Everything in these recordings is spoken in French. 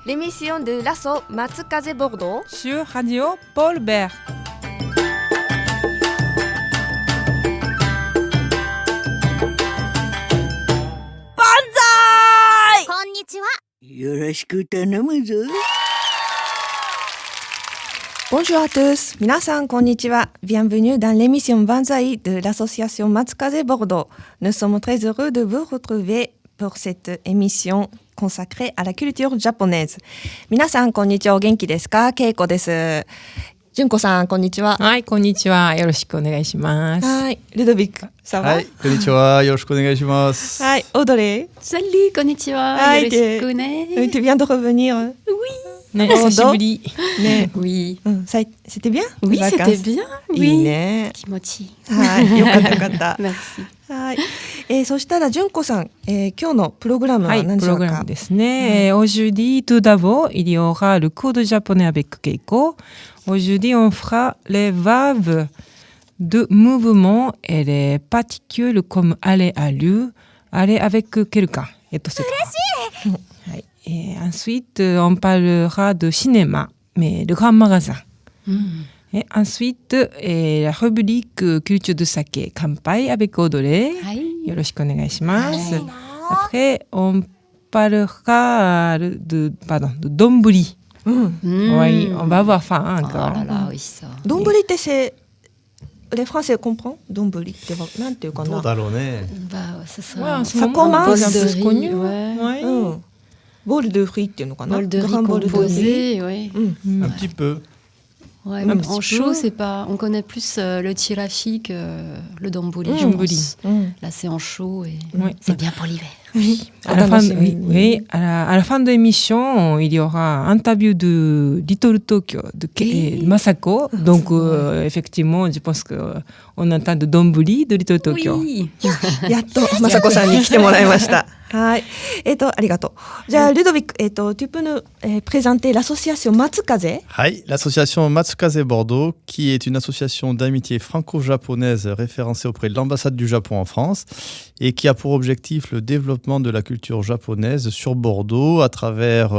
l'émission de l'assaut Matsukaze Bordeaux sur Radio Paul Bert. Banzai! Konnichiwa. Yoroshiku tanomu zo. Bonjour à tous, minasan konnichiwa. Bienvenue dans l'émission Banzai de l'association Matsukaze Bordeaux. Nous sommes très heureux de vous retrouver pour cette émission consacrée à la culture japonaise. Minasan konnichiwa, o genki desu ka? Keiko desu. Junkoさん、こんにちは。はい、こんにちは。よろしくお願いします。はい、ルドビック、ça va? はい、こんにちは。よろしくお願いします。はい、オードレー。Salut, konnichiwa. はい、よろしくね。Tu viens de revenir. Ne, 久しぶり。ね、Oui. C'était bien? Oui, c'était bien. いい Oui. ね。気持ちいい。はい、よかったよかった。Merci. はい、そしたら純子さん、今日のプログラムは何でしょうか？プログラムですね。Aujourd'hui, tout d'abord, il y aura le cours de japonais avec Keiko. Aujourd'hui, on fera les verbes de mouvement et les particules comme aller à lui, aller avec quelqu'un. Et tout ça. Et ensuite, on parlera de cinéma, mais le grand magasin. Et ensuite, la rubrique culture de saké, Kanpai avec Audrey. Yoroshiku onegai shimasu. Après, on parlera de donburi. Oui, on va avoir faim encore. Oh là là, oui, ça. Donburi, c'est... Les Français comprennent donburi. Comment d'ailleurs, Bah, ça sera... Ouais, ça commence un peu connu. Ouais. Bol de riz, tu sais. Bol de riz composé, oui. Un petit peu. Ouais, Un en petit chaud, peu. c'est pas... On connaît plus le chirashi que le donburi, je Donburi. pense. Là, c'est en chaud et Oui. c'est bien pour l'hiver. Oui. À la fin de l'émission, il y aura un interview de Little Tokyo de Masako. Donc, effectivement, je pense qu'on entend de donburi de Little Tokyo. Oui. やっとまさこさんに来てもらいました。はい。ありがとう。じゃあ、ルドビック、tu peux nous présenter l'association Matsukaze? Hi, l'association Matsukaze Bordeaux, qui est une association d'amitié franco-japonaise référencée auprès de l'ambassade du Japon en France et qui a pour objectif le développement de la culture japonaise sur Bordeaux à travers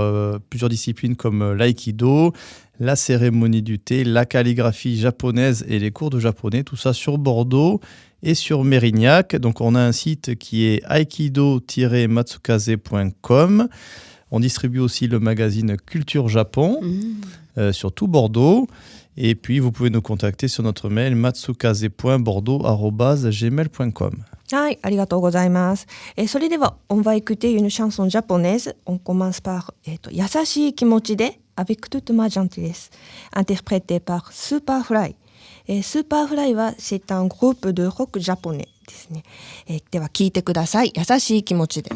plusieurs disciplines comme l'aïkido, la cérémonie du thé, la calligraphie japonaise et les cours de japonais, tout ça sur Bordeaux et sur Mérignac. Donc on a un site qui est aikido-matsukaze.com. On distribue aussi le magazine Culture Japon sur tout Bordeaux. Et puis vous pouvez nous contacter sur notre mail matsukaze.bordeaux@gmail.com. はい、ありがとうございます。それでは、on va écouter une chanson japonaise. On commence par 優しい気持ちで avec toute ma gentillesse, interprété par Superfly. Superfly は c'est un groupe de rock japonais ですね。では聴いてください。優しい気持ちで。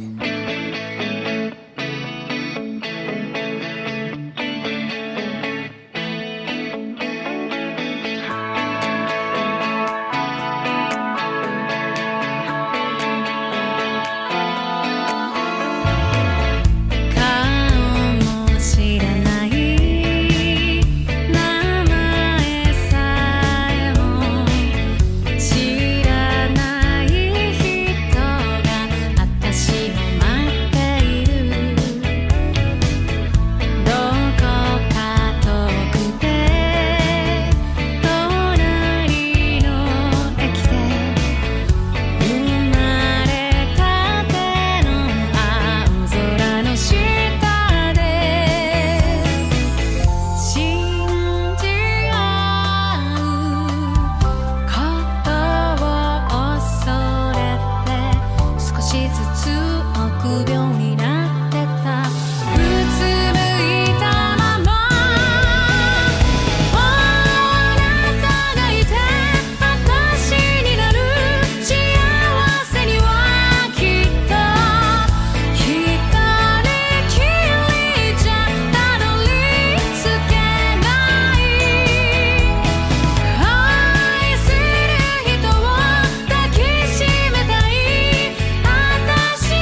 抱きしめたい私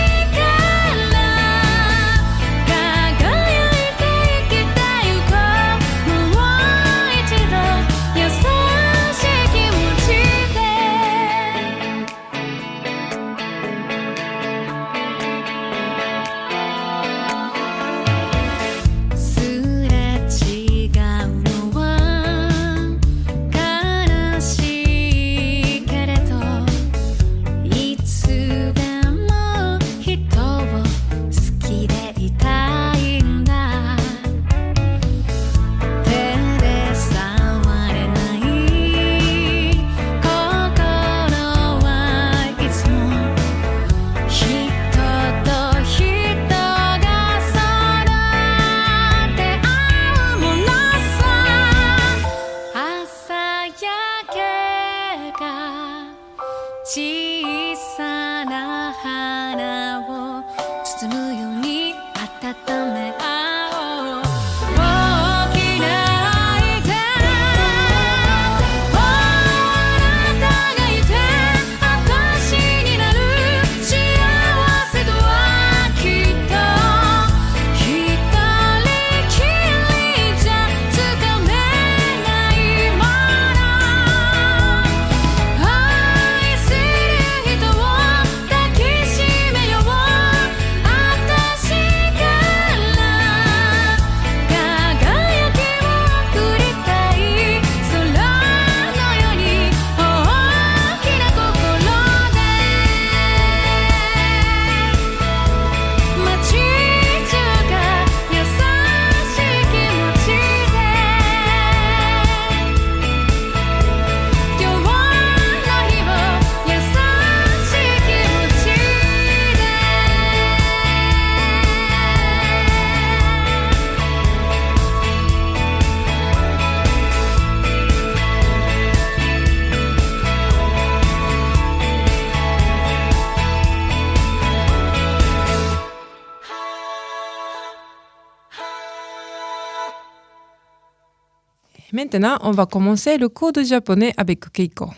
Maintenant, on va commencer le cours de japonais avec Keiko.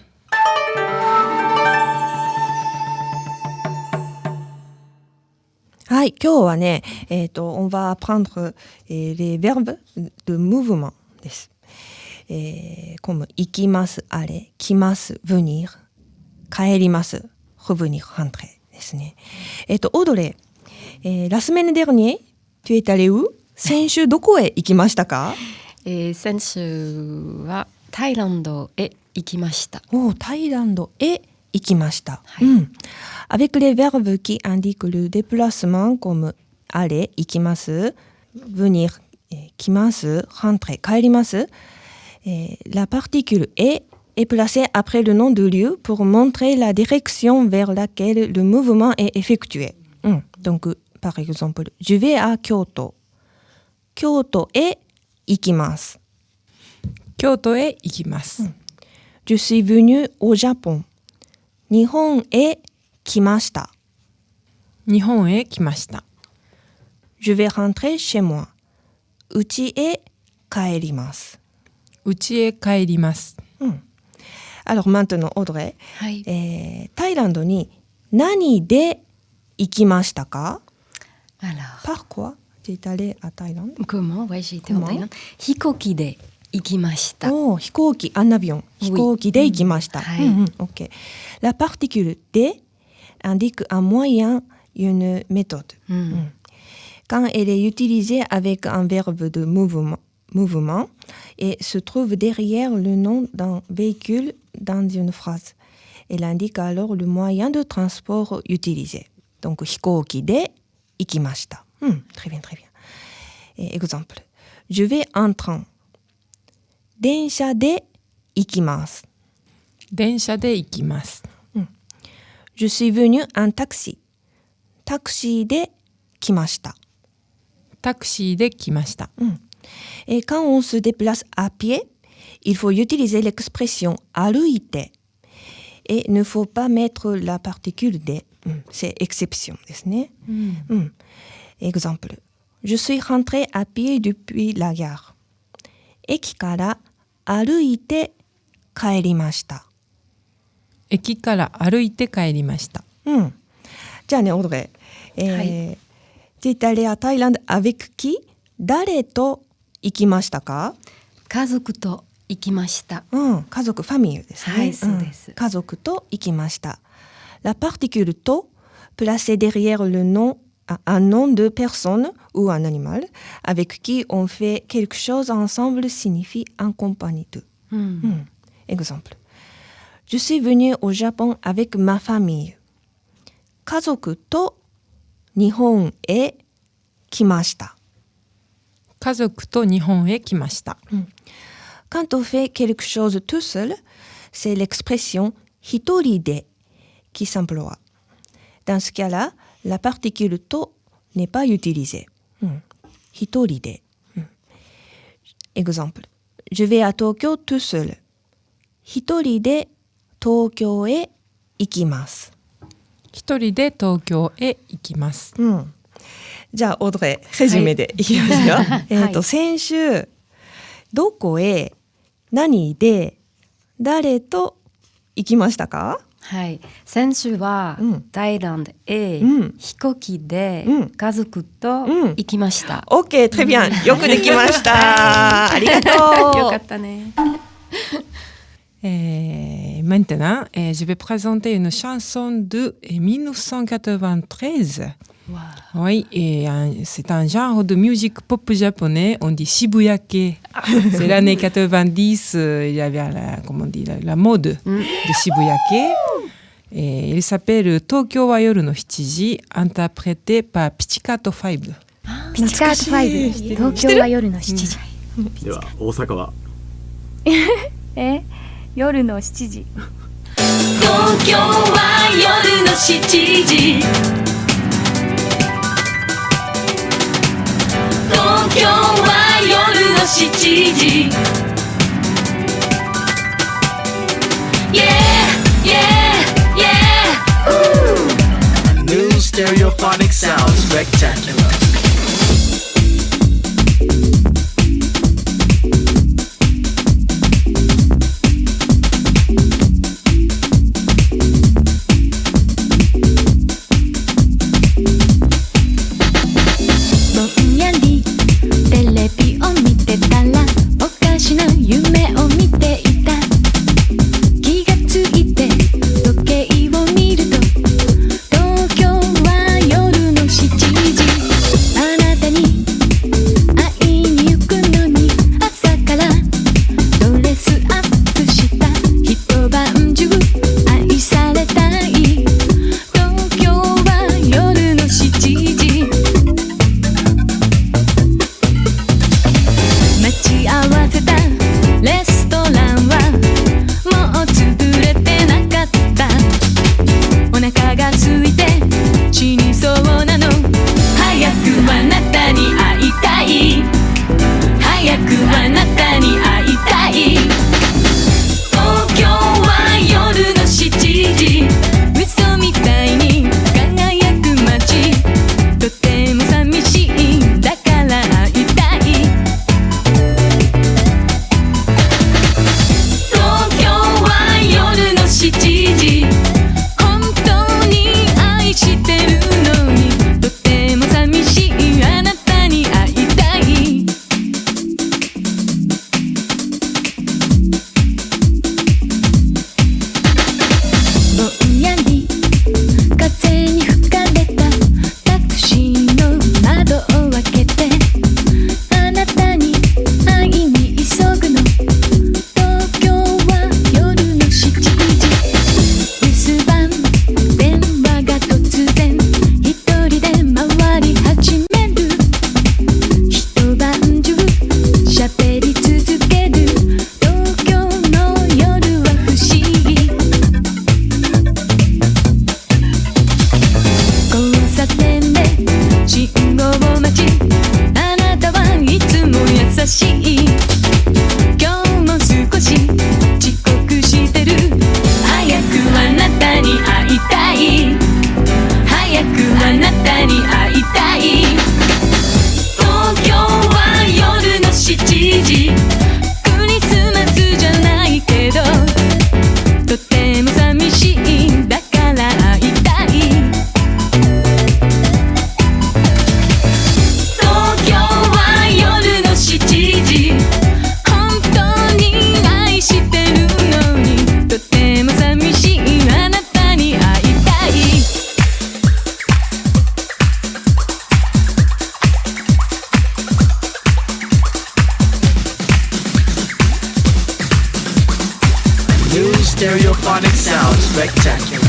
Hi, 今日はね、on va apprendre les verbes de mouvement です。comme 行きます、aller、来ます、venir、帰ります、revenir、rentrer ですね。Audrey, la semaine dernière, tu es allé où? 先週どこへ行きましたか？先週はタイランドへ行きました。タイランドへ行きました。はい。Avec les verbes qui indiquent le déplacement comme aller, 行きます、venir, 来ます、rentrer, 帰ります。La particule est placée après le nom de lieu pour montrer la direction vers laquelle le mouvement est effectué. Donc, par exemple, je vais à Kyoto. Kyoto へ行きます。京都へ行きます。Je suis venu au Japon. 日本へ来ました。日本へ来ました。Je vais rentrer chez moi. 家へ帰ります。家へ帰ります。Alors maintenant, Audrey, はい。タイランドに何で行きましたか？ Alors, Par quoi tu es allé à Thaïlande? comment? Ouais, j'ai été en Comment? Thaïlande. 飛行機で行きました。飛行機、un avion. 飛行機で行きました。はい。OK. La particule de indique un moyen, une méthode. Quand elle est utilisée avec un verbe de mouvement et se trouve derrière le nom d'un véhicule dans une phrase. Elle indique alors le moyen de transport utilisé. Donc, 飛行機で行きました。Très bien, très bien. Exemple. Je vais en train. 電車で行きます。電車で行きます。Je suis venu en taxi. タクシーで来ました。タクシーで来ました。Et quand on se déplace à pied, il faut utiliser l'expression 歩いて et ne faut pas mettre la particule de. C'est exception ですね。Exemple. Je suis rentré à pied depuis la gare. 駅から歩いて帰りました。駅から歩いて帰りました。じゃあね、Audrey. はい。Tu es allé à Thaïlande avec qui? 誰と行きましたか？家族と行きました。家族、ファミリーですね。はい、そうです。家族と行きました。La particule to, placée derrière le nom, un nom de personne ou un animal, avec qui on fait quelque chose ensemble, signifie en compagnie de. Exemple. Je suis venu au Japon avec ma famille. 家族と日本へ来ました。家族と日本へ来ました。Quand on fait quelque chose tout seul, c'est l'expression 一人で qui s'emploie. Dans ce cas-là, la particule to n'est pas utilisée. 一人で。Exemple. Je vais à Tokyo tout seul. 一人で東京へ行きます。一人で東京へ行きます。じゃあ、Audrey、レジュメでいきますよ。先週、どこへ、何で、誰と行きましたか？はい。先週はタイランドへ飛行機で家族と行きました。OK, très bien. よくできました。ありがとう。よかったね。Maintenant, je vais présenter une chanson de 1993. Wow. Oui, et c'est un genre de musique pop japonais, on dit Shibuyake. C'est l'année 90, il y avait la mode de Shibuyake. Et il s'appelle Tokyo wa yoru no 7時, interprété par Pichicato 5. ピチカート5、東京は夜の7時。では大阪は夜の7時。東京は夜の7時。東京は夜の7時。Yeah, yeah, yeah. Ooh. New stereophonic sound spectacular. spectacular.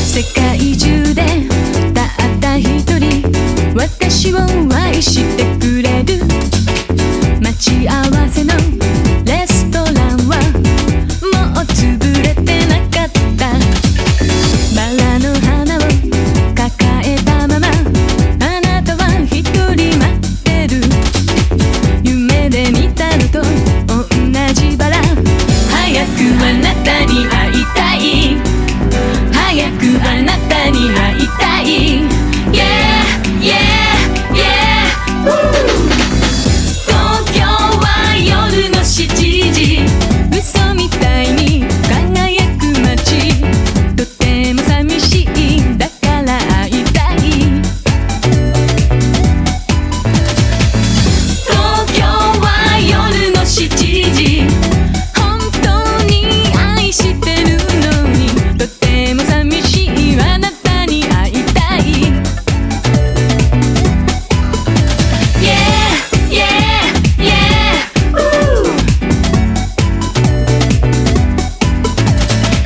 世界中でたった一人私を愛してくれる待ち合わせのレストランはもう潰れてなかったバラの花を抱えたままあなたは一人待ってる夢で見たのと同じバラ早くあなたに会いたい早くあなたに会いたい Yeah, yeah, yeah Woo! 東京は夜の7時嘘みたいに輝く街とても寂しいだから会いたい東京は夜の7時本当に愛してるのにとても寂しいあなたに会いたい Yeah, yeah, yeah Woo!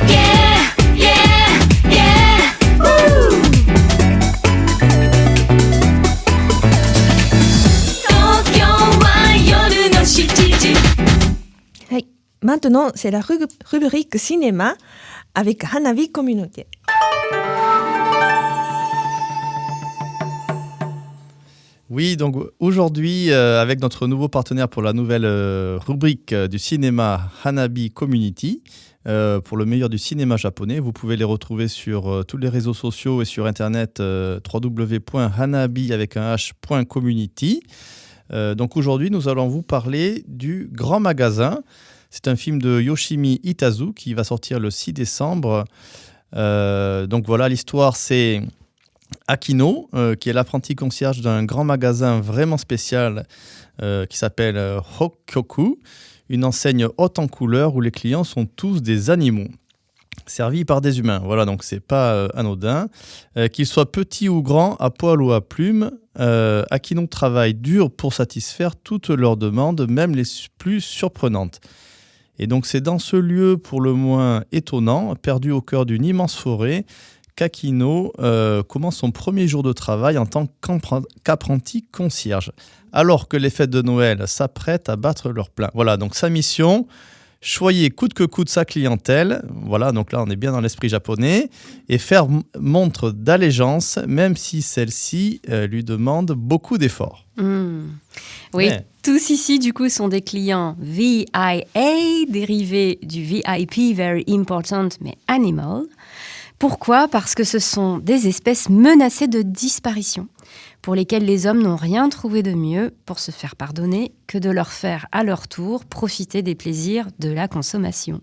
Yeah, yeah, yeah Woo! 東京は夜の7時 Maintenant, c'est la rubrique cinéma avec Hanabi Communauté. Oui, donc aujourd'hui, avec notre nouveau partenaire pour la nouvelle rubrique du cinéma Hanabi Community, pour le meilleur du cinéma japonais, vous pouvez les retrouver sur tous les réseaux sociaux et sur internet www.hanabi.community. Donc aujourd'hui, nous allons vous parler du Grand Magasin. C'est un film de Yoshimi Itazu qui va sortir le 6 décembre. Donc voilà, l'histoire, c'est Akino, qui est l'apprenti concierge d'un grand magasin vraiment spécial qui s'appelle Hokkyoku, une enseigne haute en couleurs où les clients sont tous des animaux, servis par des humains. Voilà, donc c'est pas anodin. Qu'ils soient petits ou grands, à poil ou à plumes, Akino travaille dur pour satisfaire toutes leurs demandes, même les plus surprenantes. Et donc c'est dans ce lieu pour le moins étonnant, perdu au cœur d'une immense forêt, qu'Akino commence son premier jour de travail en tant qu'apprenti concierge, alors que les fêtes de Noël s'apprêtent à battre leur plein. Voilà, donc sa mission, choyer coûte que coûte sa clientèle, voilà, donc là on est bien dans l'esprit japonais, et faire montre d'allégeance, même si celle-ci lui demande beaucoup d'efforts. Oui, Ouais. tous ici du coup sont des clients VIA, dérivés du VIP, Very Important, mais Animal. Pourquoi ? Parce que ce sont des espèces menacées de disparition, pour lesquelles les hommes n'ont rien trouvé de mieux pour se faire pardonner que de leur faire à leur tour profiter des plaisirs de la consommation.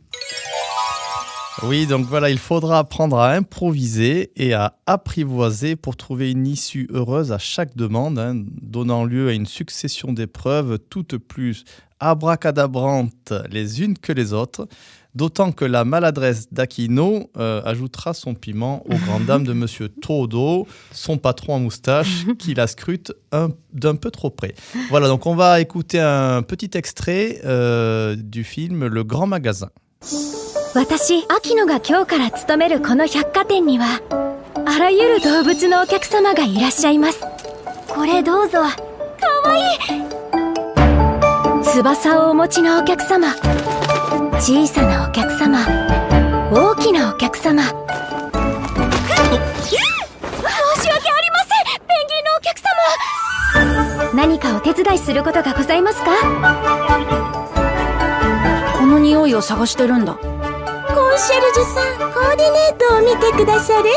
Oui, donc voilà, il faudra apprendre à improviser et à apprivoiser pour trouver une issue heureuse à chaque demande, donnant lieu à une succession d'épreuves toutes plus abracadabrantes les unes que les autres, d'autant que la maladresse d'Akino ajoutera son piment aux grandes dames de Monsieur Todo, son patron à moustache, qui la scrute d'un peu trop près. Voilà, donc on va écouter un petit extrait du film Le Grand Magasin. 私、秋野が今日から勤めるこの百貨店にはあらゆる動物のお客様がいらっしゃいます。これどうぞ。かわいい。翼をお持ちのお客様、小さなお客様、大きなお客様。申し訳ありません、ペンギンのお客様。何かお手伝いすることがございますか？この匂いを探してるんだ。コンシェルジュさん、コーディネートを見てくださる？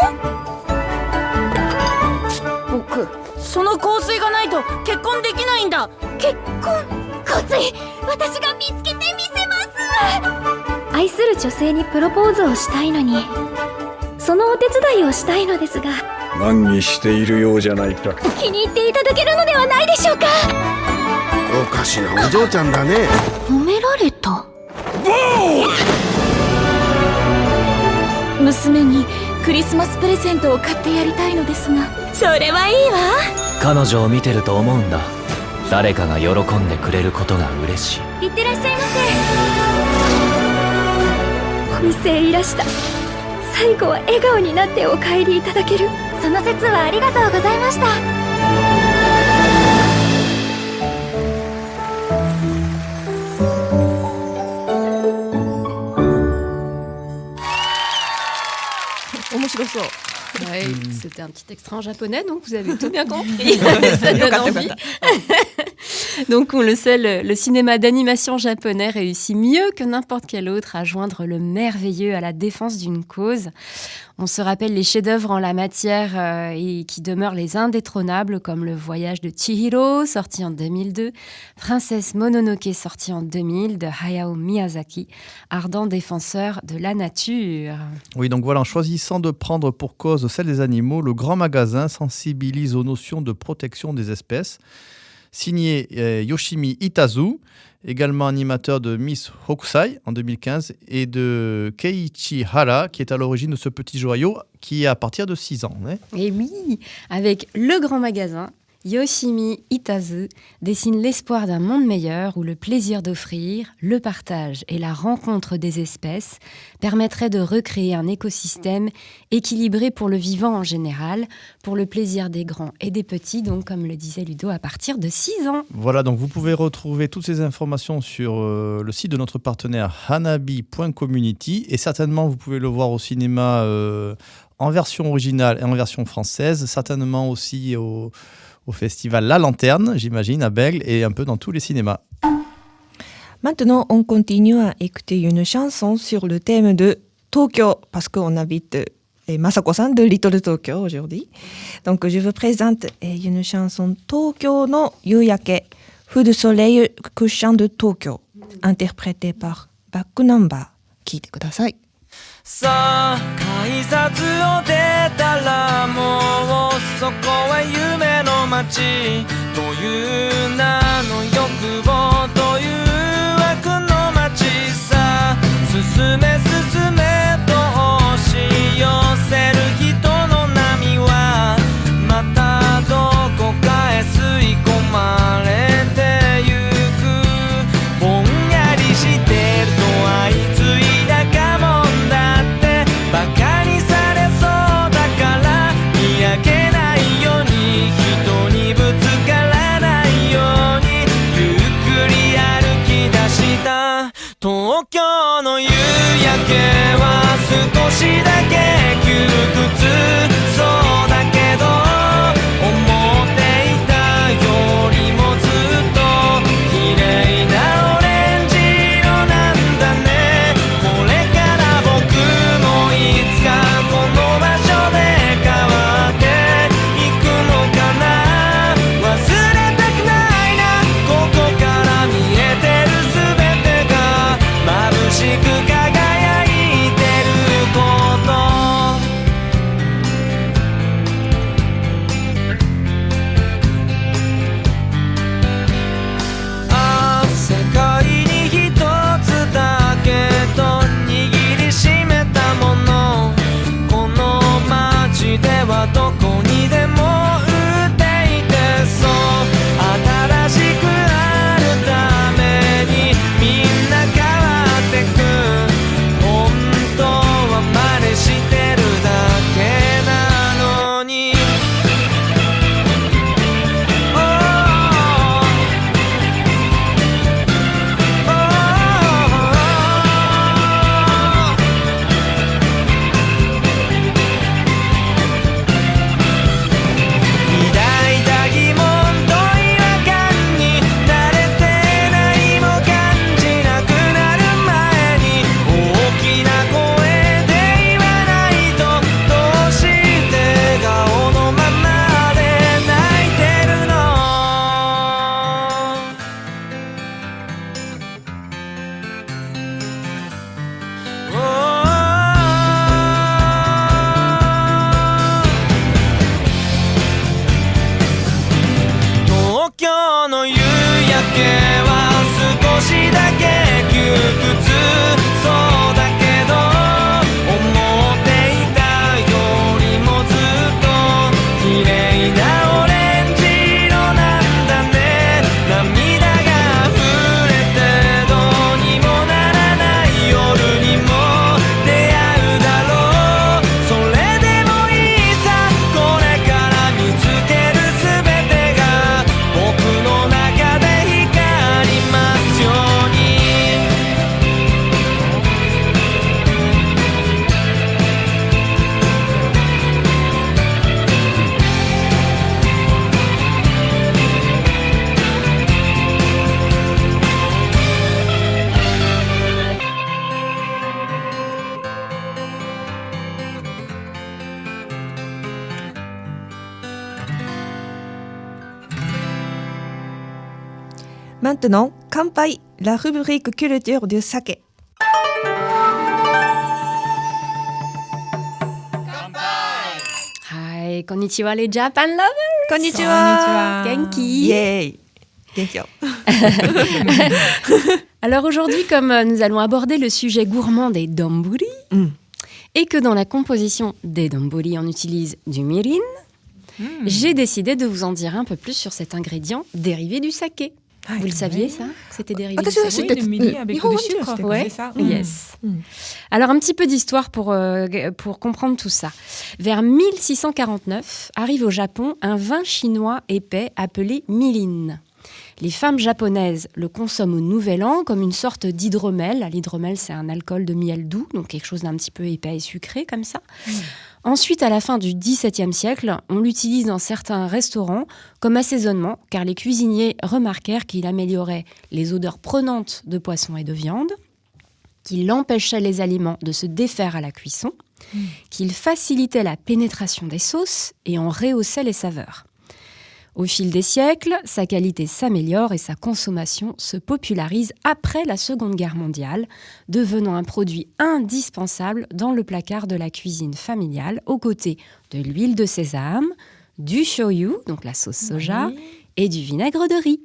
僕、その香水がないと結婚できないんだ。結婚？香水、私が見つけてみせます。愛する女性にプロポーズをしたいのに、そのお手伝いをしたいのですが。難儀しているようじゃないか。気に入っていただけるのではないでしょうか。おかしなお嬢ちゃんだね。褒められた。娘にクリスマスプレゼントを買ってやりたいのですが。それはいいわ。彼女を見てると思うんだ。誰かが喜んでくれることが嬉しい。いってらっしゃいませ。お店へいらした。最後は笑顔になってお帰りいただける。その節はありがとうございました。面白そう。Ouais, c'était un petit extrait en japonais, donc vous avez tout bien compris. Ça donne envie. Donc on le sait, le cinéma d'animation japonais réussit mieux que n'importe quel autre à joindre le merveilleux à la défense d'une cause. On se rappelle les chefs-d'œuvre en la matière et qui demeurent les indétrônables, comme Le Voyage de Chihiro, sorti en 2002, Princesse Mononoke, sorti en 2000, de Hayao Miyazaki, ardent défenseur de la nature. Oui, donc voilà, en choisissant de prendre pour cause celle des animaux, le grand magasin sensibilise aux notions de protection des espèces. Signé Yoshimi Itazu, également animateur de Miss Hokusai en 2015 et de Keiichi Hara, qui est à l'origine de ce petit joyau qui est à partir de 6 ans. Hein. Et oui, avec le grand magasin, Yoshimi Itazu dessine l'espoir d'un monde meilleur où le plaisir d'offrir, le partage et la rencontre des espèces permettraient de recréer un écosystème équilibré pour le vivant en général, pour le plaisir des grands et des petits, donc comme le disait Ludo, à partir de 6 ans. Voilà, donc vous pouvez retrouver toutes ces informations sur le site de notre partenaire hanabi.community et certainement vous pouvez le voir au cinéma en version originale et en version française, certainement aussi au festival La Lanterne, j'imagine, à Bègle et un peu dans tous les cinémas. Maintenant, on continue à écouter une chanson sur le thème de Tokyo, parce qu'on invite Masako-san de Little Tokyo aujourd'hui. Donc, je vous présente une chanson Tokyo no Yuyake, Feu de soleil couchant de Tokyo, interprétée par Back Number. 聴いてください。さあ改札を出たらもうそこは夢の街という名の欲望という枠の街さ進め進めと押し寄せる人の波はまたどこかへ吸い込まれてゆくぼんやりしてるとあいついだかもバカにされそうだから見上げないように人にぶつからないようにゆっくり歩き出した東京の夕焼けは少しだけ窮屈そうだけど思っていたよりもずっと綺麗なオレンジ色なんだねこれから僕もいつかこの場所で変わっていくのかな忘れたくないなここから見えてる全てが眩しく輝いてること世界に一つだけと握りしめたものこの街ではどこにでも売っていてそう新しくあるためにみんな変わってく本当は真似してるだけなのに Maintenant, Kanpai, la rubrique culture du sake. Hi, konnichiwa les Japan lovers. Konnichiwa. Genki. Yay. Genki. Alors aujourd'hui, comme nous allons aborder le sujet gourmand des donburi, et que dans la composition des donburi, on utilise du mirin, j'ai décidé de vous en dire un peu plus sur cet ingrédient dérivé du saké. Vous le saviez, ça? Que c'était dérivé du saké? Oui, le miri avec du sucre, ouais. c'est ça? Yes. Alors, un petit peu d'histoire pour comprendre tout ça. Vers 1649, arrive au Japon un vin chinois épais appelé mirin. Les femmes japonaises le consomment au Nouvel An comme une sorte d'hydromel. L'hydromel, c'est un alcool de miel doux, donc quelque chose d'un petit peu épais et sucré comme ça. Ensuite, à la fin du XVIIe siècle, on l'utilise dans certains restaurants comme assaisonnement, car les cuisiniers remarquèrent qu'il améliorait les odeurs prenantes de poisson et de viande, qu'il empêchait les aliments de se défaire à la cuisson, qu'il facilitait la pénétration des sauces et en rehaussait les saveurs. Au fil des siècles, sa qualité s'améliore et sa consommation se popularise après la Seconde Guerre mondiale, devenant un produit indispensable dans le placard de la cuisine familiale, aux côtés de l'huile de sésame, du shoyu, donc la sauce soja, et du vinaigre de riz.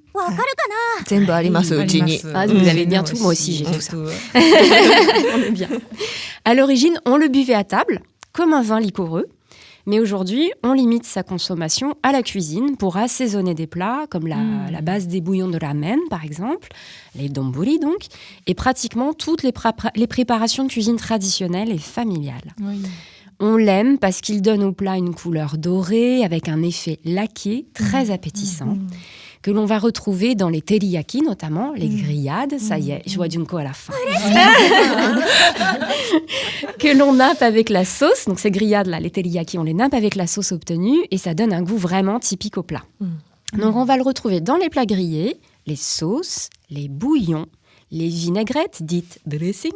Zenbu arimasu, uchi ni. Ah, vous avez bien tout, moi aussi j'ai tout ça. On est bien. À l'origine, on le buvait à table, comme un vin liquoreux. Mais aujourd'hui, on limite sa consommation à la cuisine pour assaisonner des plats comme la base des bouillons de ramen, par exemple, les donburi donc, et pratiquement toutes les préparations de cuisine traditionnelles et familiales. Oui. On l'aime parce qu'il donne au plat une couleur dorée avec un effet laqué très appétissant. Que l'on va retrouver dans les teriyaki notamment, les grillades, ça y est, je vois Junko à la fin. Que l'on nappe avec la sauce, donc ces grillades-là, les teriyaki, on les nappe avec la sauce obtenue et ça donne un goût vraiment typique au plat. Donc on va le retrouver dans les plats grillés, les sauces, les bouillons, les vinaigrettes dites dressing,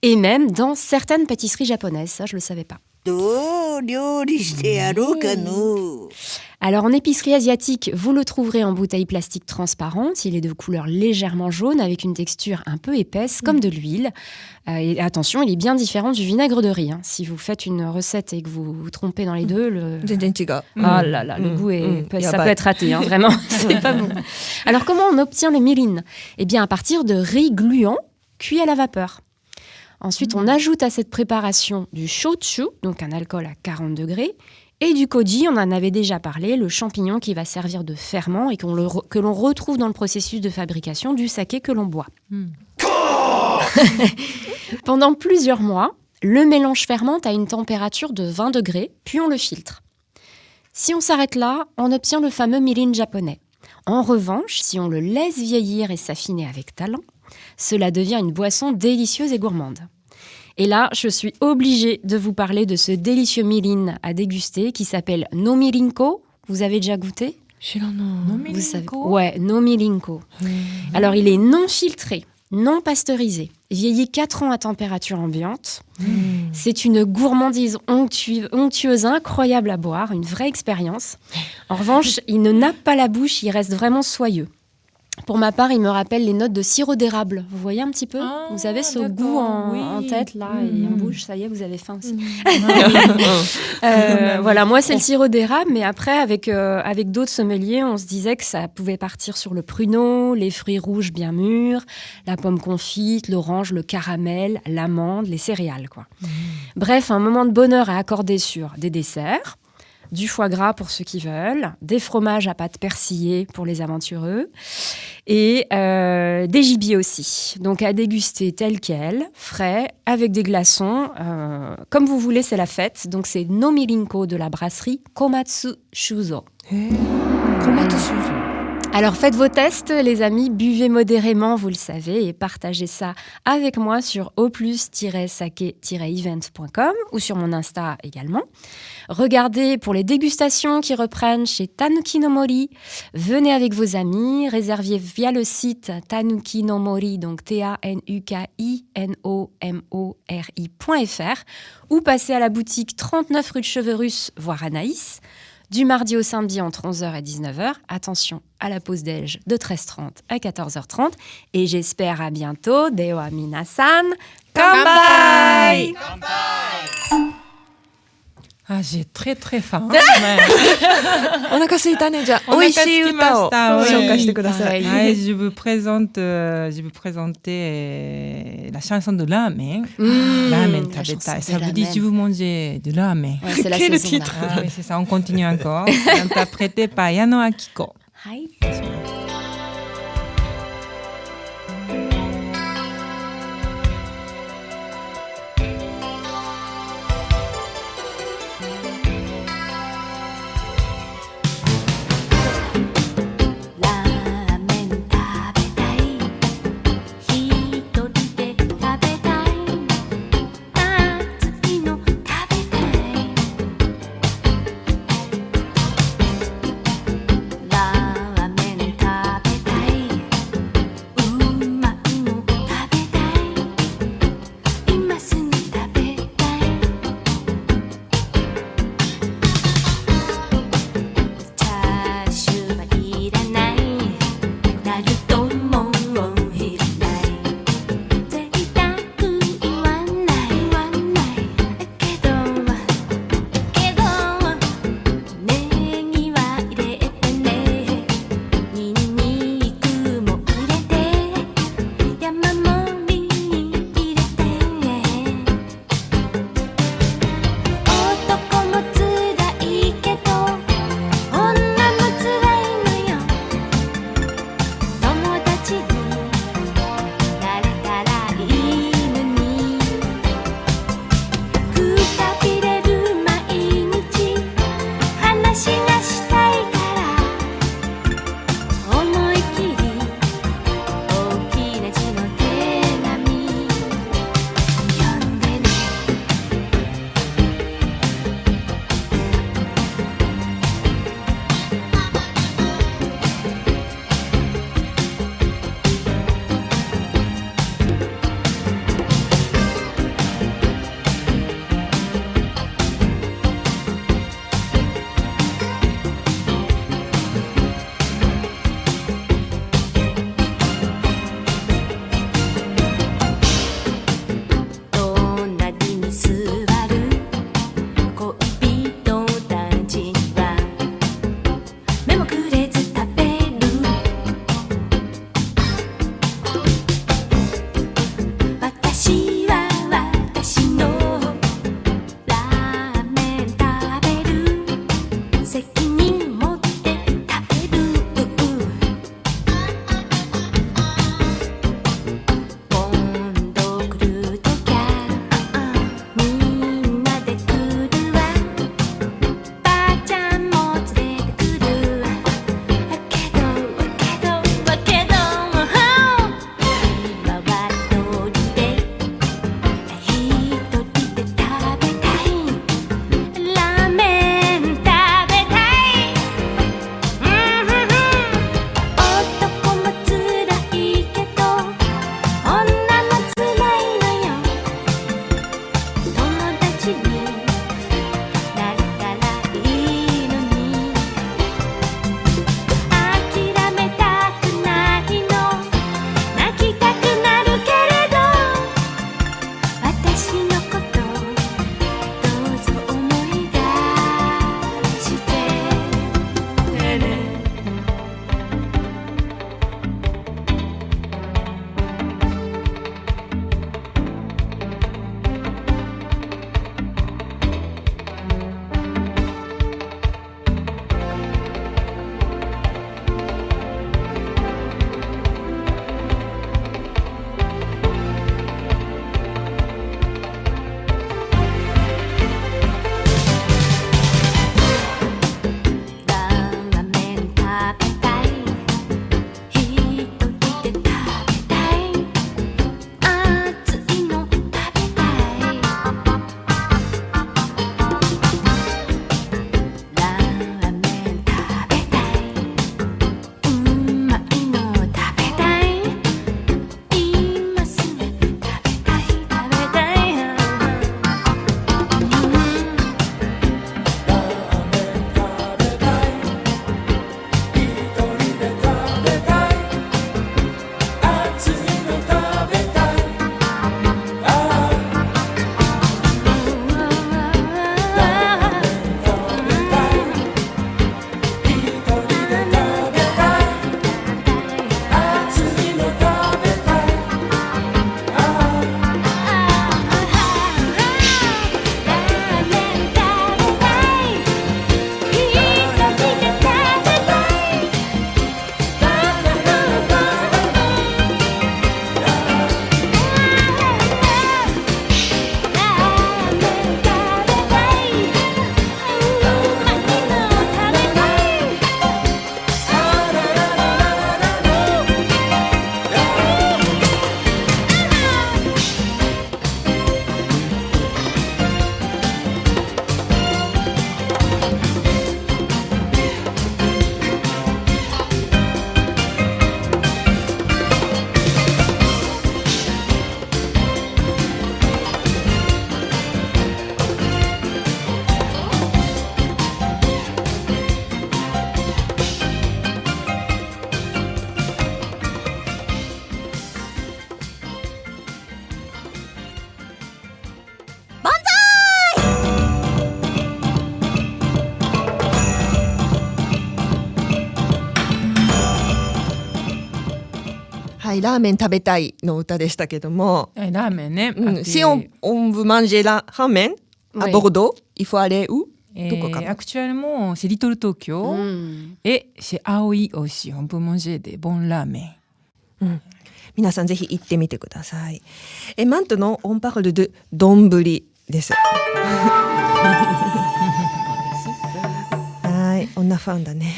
et même dans certaines pâtisseries japonaises, ça je ne le savais pas. Alors en épicerie asiatique, vous le trouverez en bouteille plastique transparente. Il est de couleur légèrement jaune avec une texture un peu épaisse comme de l'huile. Et attention, il est bien différent du vinaigre de riz. Si vous faites une recette et que vous vous trompez dans les deux, le goût ça peut être raté, vraiment. C'est pas bon. Alors comment on obtient le mirin? Eh bien à partir de riz gluant cuit à la vapeur. Ensuite, on ajoute à cette préparation du shochu, donc un alcool à 40 degrés, et du koji, on en avait déjà parlé, le champignon qui va servir de ferment et que l'on retrouve dans le processus de fabrication du saké que l'on boit. Pendant plusieurs mois, le mélange fermente à une température de 20 degrés, puis on le filtre. Si on s'arrête là, on obtient le fameux mirin japonais. En revanche, si on le laisse vieillir et s'affiner avec talent, cela devient une boisson délicieuse et gourmande. Et là, je suis obligée de vous parler de ce délicieux mirin à déguster qui s'appelle no mirinko. Vous avez déjà goûté? Vous savez? Ouais, no mirinko. Alors, il est non filtré, non pasteurisé, vieilli 4 ans à température ambiante. C'est une gourmandise onctueuse, incroyable à boire, une vraie expérience. En revanche, il ne nappe pas la bouche, il reste vraiment soyeux. Pour ma part, il me rappelle les notes de sirop d'érable. Vous voyez un petit peu? Vous avez ce goût en tête, là, et en bouche. Ça y est, vous avez faim aussi. Voilà, moi, c'est le sirop d'érable. Mais après, avec d'autres sommeliers, on se disait que ça pouvait partir sur le pruneau, les fruits rouges bien mûrs, la pomme confite, l'orange, le caramel, l'amande, les céréales, quoi. Bref, un moment de bonheur à accorder sur des desserts, du foie gras pour ceux qui veulent, des fromages à pâte persillée pour les aventureux et des gibiers aussi. Donc à déguster tel quel, frais, avec des glaçons. Comme vous voulez, c'est la fête. Donc c'est no mirinko de la brasserie Komatsu Shuzo. Komatsu Shuzo. Alors faites vos tests, les amis, buvez modérément, vous le savez, et partagez ça avec moi sur oplus-sake-event.com ou sur mon Insta également. Regardez pour les dégustations qui reprennent chez Tanuki no Mori. Venez avec vos amis, réserviez via le site Tanuki no Mori, donc TANUKINOMORI.fr ou passez à la boutique 39 rue de Chevreus, voire Anaïs. du mardi au samedi entre 11h et 19h. Attention à la pause déj de 13h30 à 14h30. Et j'espère à bientôt. Dewa minasan, kanpai! Ah, j'ai très très faim. お腹空いたね。じゃあ、美味しい歌を紹介してください。Ouais, je vous présente, la chanson de ramen. Ramen, tabetai. Ça veut dire je veux manger du ramen. Ouais, c'est la saison là. Ah oui, c'est ça. On continue encore. Interprété par Yano Akiko. Hi. 「はい、ラーメン食べたいの歌でしたけども。ラーメンね。Si on veut manger la ramen à Bordeaux, il faut aller où? Actuellement, c'est Little Tokyo et chez Aoi aussi. On peut manger des bons ramen. 皆さんぜひ行ってみてください。Maintenant, on parle de 丼です。はい、on a faimだね。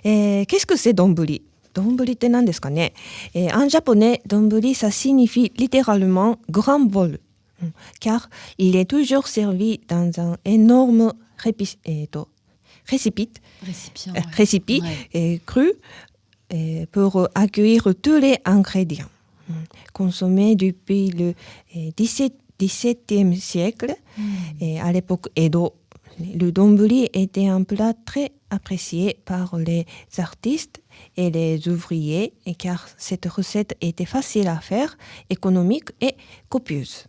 Qu'est-ce que c'est 丼？丼って何ですかね。En japonais, 丼 ça signifie littéralement grand bol, car il est toujours servi dans un énorme récipient cru pour accueillir tous les ingrédients. Consommé depuis le XVIIe siècle, et à l'époque Edo, le donburi était un plat très apprécié par les artistes et les ouvriers, car cette recette était facile à faire, économique et copieuse.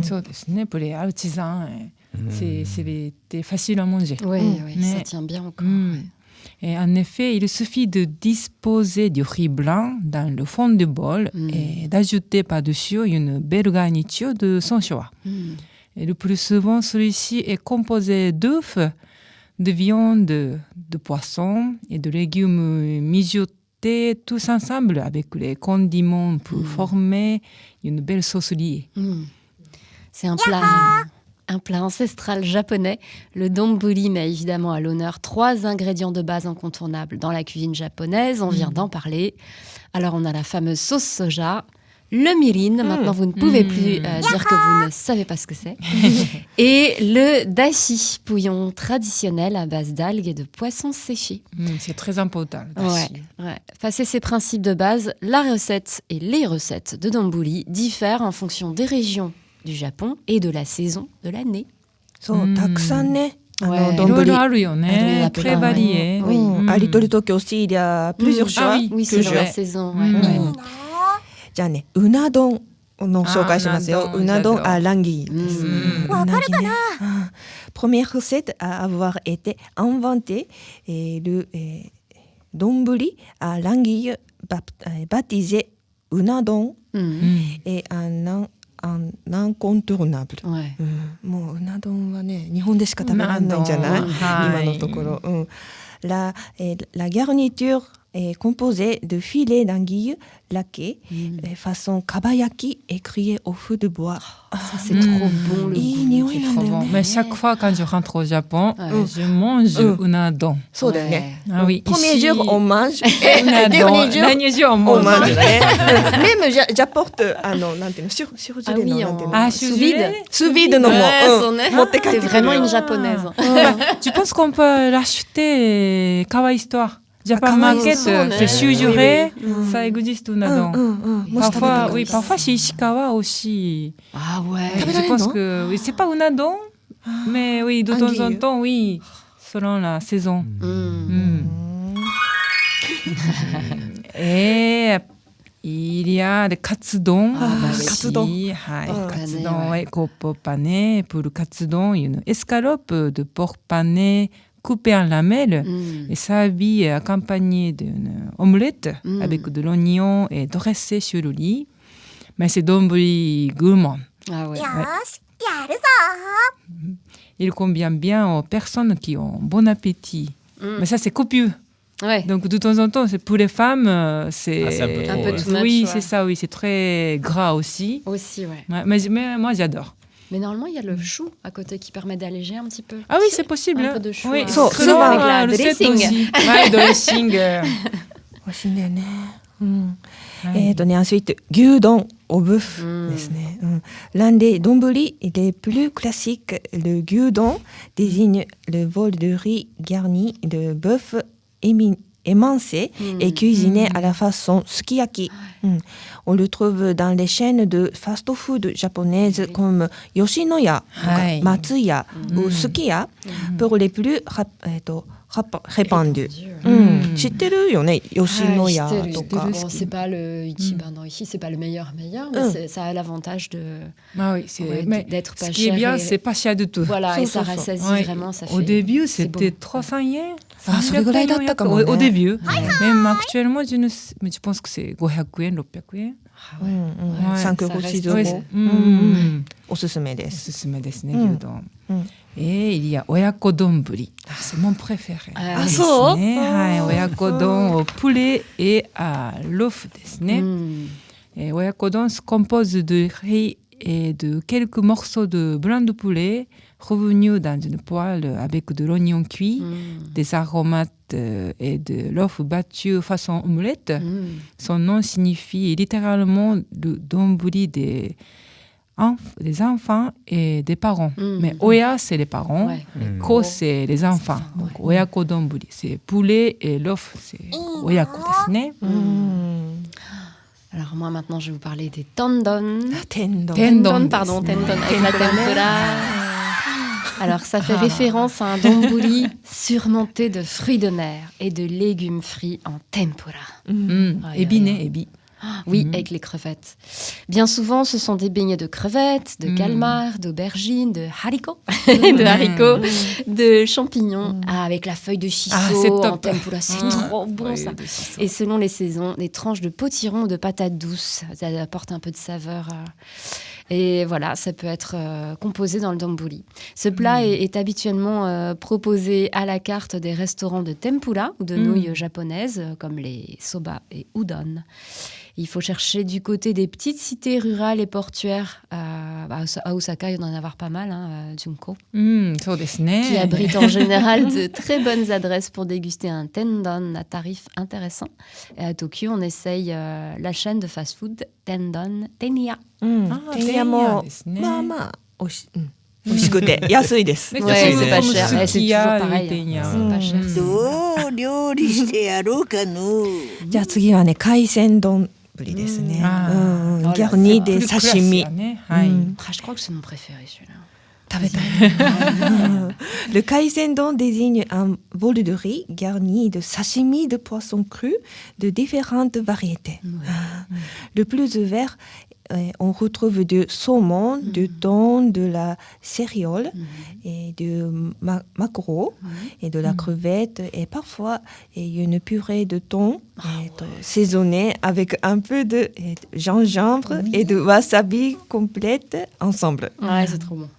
そうですね。Pour les artisans, c'était facile à manger. Oui, ça tient bien encore. Et en effet, il suffit de disposer du riz blanc dans le fond du bol et d'ajouter par-dessus une belle garniture de son choix. Et le plus souvent, celui-ci est composé d'œufs, de viande, de poisson et de légumes mijotés tous ensemble avec les condiments pour former une belle sauce liée. C'est un plat ancestral japonais. Le donburi met évidemment à l'honneur 3 ingrédients de base incontournables dans la cuisine japonaise. On vient d'en parler. Alors, on a la fameuse sauce soja, le mirin. Maintenant, vous ne pouvez plus dire que vous ne savez pas ce que c'est. Et le dashi, bouillon traditionnel à base d'algues et de poissons séchés. C'est très important, le dashi. Ouais. Passé ces principes de base, la recette et les recettes de donburi diffèrent en fonction des régions du Japon et de la saison de l'année. そう、たくさんね。丼あるよね。très varié. À Little Tokyo aussi, il y a plusieurs choix. Oui, c'est la saison. じゃあね、うな丼の紹介しますよ。うな丼à l'anguilleです。わかるかな？Première recette à avoir été inventée, le donburi à l'anguille baptisé うな丼 et un incontournable. もううな丼はね、日本でしか食べられないんじゃない？今のところ。La garniture est composée de filets d'anguille laqués façon kabayaki et cuits au feu de bois. Ça, c'est trop bon, le goût. Mais chaque fois quand je rentre au Japon, je mange unadon. そうだよね。Ah oui, Premier jour, on mange. Dernier jour, on mange. Même j'apporte, なんていうの、シュジュレの、なんていうの。sous vide. Sous vide のも。C'est vraiment une japonaise. Tu penses qu'on peut l'acheter Kawa Histoire? Japan Market, c'est susurré, ça existe unadon. Parfois chez Ishikawa aussi. Ah ouais. Je pense que oui, c'est pas unadon, mais oui, de temps en temps, oui, selon la saison. Et il y a des katsudon. Katsudon, coupe pané. Pour le katsudon, une escalope de porc pané coupé en lamelles et servi accompagné d'une omelette avec de l'oignon et dressé sur le lit. Mais c'est donburi gourmand. Ah ouais. Il convient bien aux personnes qui ont bon appétit. Mais ça, c'est copieux. Ouais. Donc, de temps en temps, c'est pour les femmes, c'est un peu too much. Oui, c'est ça, oui. C'est très gras aussi. Aussi, ouais. Mais moi, j'adore. Mais normalement, il y a le chou à côté qui permet d'alléger un petit peu. Ah oui, c'est possible. Un peu de chou. Oui, souvent avec la dressing. Ouais, dressing. 美味しいんだよね。ensuite, 牛丼 au bœuf ですね。L'un des donburi les plus classiques, le gyudon désigne le bol de riz garni de bœuf émincé et cuisiné à la façon sukiyaki. On le trouve dans les chaînes de fast-food japonaises comme Yoshinoya, Matsuya ou Sukiya pour les plus répandus. 知ってるよね、Yoshinoyaとか。C'est pas le Ichiban no Ichi, c'est pas le meilleur, mais ça a l'avantage d'être pas cher. Ce qui est bien, c'est pas cher du tout. Voilà, et ça rassasie vraiment. Ça au début, c'était 300 yens. Au début. Même actuellement, je pense que c'est 500 yen, 600 yen. 5euros, 6 euros。おすすめです。おすすめですね、牛丼。il y a 親子丼。C'est mon préféré. あ、そう？はい、親子丼au poulet et à l'œuf ですね。親子丼se compose de riz et de quelques morceaux de blanc de poulet revenus dans une poêle avec de l'oignon cuit, des aromates et de l'œuf battu façon omelette. Son nom signifie littéralement le donburi des enfants et des parents. Mais oya, c'est les parents. Ko, c'est les enfants. Donc, oyako donburi, c'est poulet et l'œuf, c'est oyako desu ne. Alors moi maintenant je vais vous parler des tendon. Tendon avec la tempura. Alors ça fait référence à un donburi surmonté de fruits de mer et de légumes frits en tempura. Ebi. Oui, avec les crevettes. Bien souvent, ce sont des beignets de crevettes, de calmars, d'aubergines, de haricots, de champignons, avec la feuille de shiso en tempura. C'est trop bon ça. Et selon les saisons, des tranches de potiron ou de patates douces. Ça apporte un peu de saveur. Et voilà, ça peut être composé dans le donburi. Ce plat est habituellement proposé à la carte des restaurants de tempura ou de nouilles japonaises, comme les soba et udon. Il faut chercher du côté des petites cités rurales et portuaires. À Osaka, il doit en avoir pas mal, Junko. Qui abrite en général de très bonnes adresses pour déguster un tendon à tarif intéressant. Et à Tokyo, on essaye la chaîne de fast-food Tendon Tenya. Tenyaもまあまあ美味しくて安いです。c'est pas cher. C'est toujours pareil. C'est pas cher. どう料理してやろうかの。じゃあ次はね、海鮮丼ぶりですね。garni de sashimi. Je crois que c'est mon préféré celui-là. Le kaisen-don désigne un bol de riz garni de sashimi de poisson cru de différentes variétés. Le plus vert, on retrouve du saumon, du thon, de la céréole et du maquereau et de la crevette et parfois une purée de thon saisonnée avec un peu de gingembre et de wasabi complète ensemble. Ouais, c'est trop bon.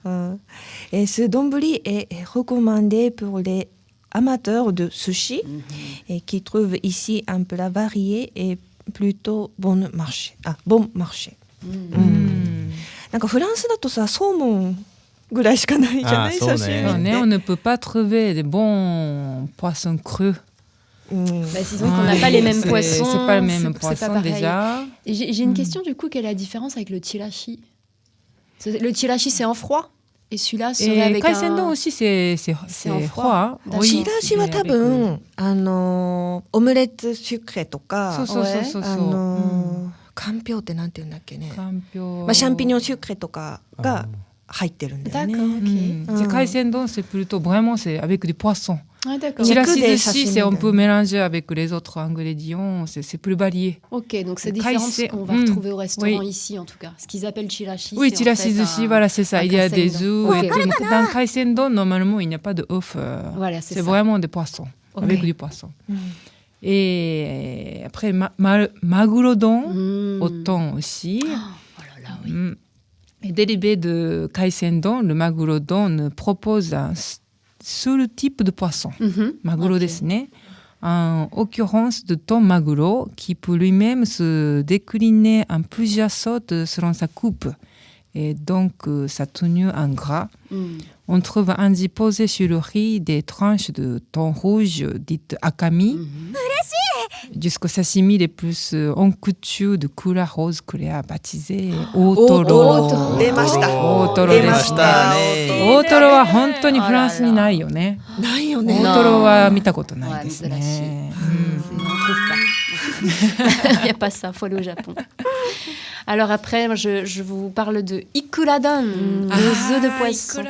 Et ce donburi est recommandé pour les amateurs de sushi et qui trouvent ici un plat varié et plutôt bon marché. なんかフランスだとさ、ソーモンぐらいしかないじゃない、刺身。On ne peut pas trouver des bons poissons crus. Disons qu'on n'a pas les mêmes poissons. C'est pas le même poisson déjà. J'ai une question du coup, quelle est la différence avec le chirashi? Le chirashi, c'est en froid et celui-là serait avec un... Kaisen-don aussi, c'est en froid. チラシは多分オムレツシュクレとか、かんぴょうってなんて言うんだっけね。シャンピニョンシュクレとかが入ってるんだよね。Kaisen-don, c'est plutôt vraiment c'est avec du poisson. Chirashi, c'est on peut mélanger avec les autres ingrédients, c'est plus varié. Ok, donc c'est différent de ce qu'on va retrouver au restaurant ici en tout cas. Ce qu'ils appellent chirashi. Oui, chirashi sushi, voilà, c'est ça. Il y a des œufs et tout. Dans Kaisen-don, normalement, il n'y a pas de œufs. Voilà, c'est vraiment des poissons, avec du poisson. Et après, maguro-don, au thon aussi. Et dérivé de Kaisen-don, le maguro-don propose un seul type de poisson, maguro desu ne. En occurrence de thon maguro, qui peut lui-même se décliner en plusieurs sortes selon sa coupe et donc sa tenue en gras. On trouve ainsi posé sur le riz des tranches de thon rouge dites akami. jusqu'au sashimi les plus onctueux de couleur rose que les a baptisé Otoro. 出ました。大トロでし出ましたた。大トロは本当にフランスにないよね。ないよね。大トロは見たことないですね。On n'en trouve pas. Il n'y a pas ça, il faut aller au Japon. Alors après, je vous parle de ikuradon, les œufs de poisson.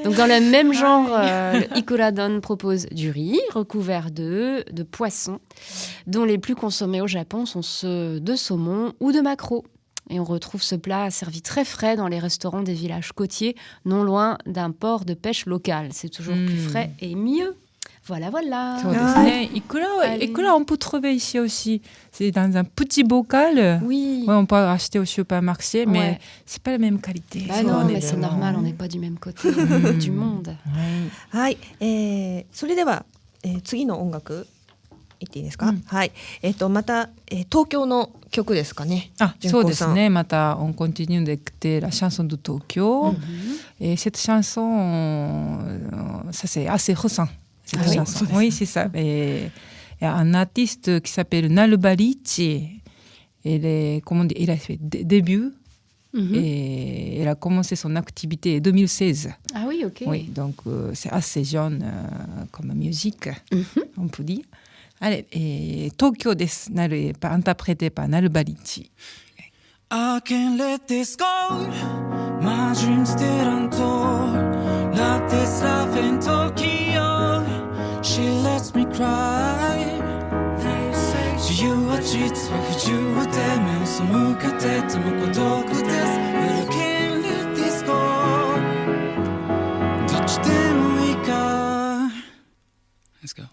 Donc dans le même genre, le ikuradon propose du riz recouvert d'œufs, de poissons, dont les plus consommés au Japon sont ceux de saumon ou de maquereau. Et on retrouve ce plat servi très frais dans les restaurants des villages côtiers, non loin d'un port de pêche local. C'est toujours plus frais et mieux. Voilà, voilà. そうですね。イクラon peut trouver ici aussi. C'est dans un petit bocal. Oui. Ouais, on peut acheter au supermarché, mais c'est pas la même qualité. Bah non, mais c'est normal, on n'est pas du même côté du monde. はい、それでは、次の音楽言っていいですか？はい。また、東京の曲ですかね。あ、そうですね。またon continue d'écouter la chanson de Tokyo. Et cette chanson, ça c'est assez récent. Cette chanson. Oui, c'est ça. Et il y a un artiste qui s'appelle Nalbarichi. Il a fait début et elle a commencé son activité en 2016. Ah oui, ok. Oui, donc c'est assez jeune comme musique, on peut dire. Allez, et Tokyo desu, interprété par Nalbarichi. I can't let this go. My dreams still untold. Love this life in Tokyo. She lets me cry. 自由は実は不自由で目を背けてても孤独です。But I can't let this go. どっちでもいいか。Let's go.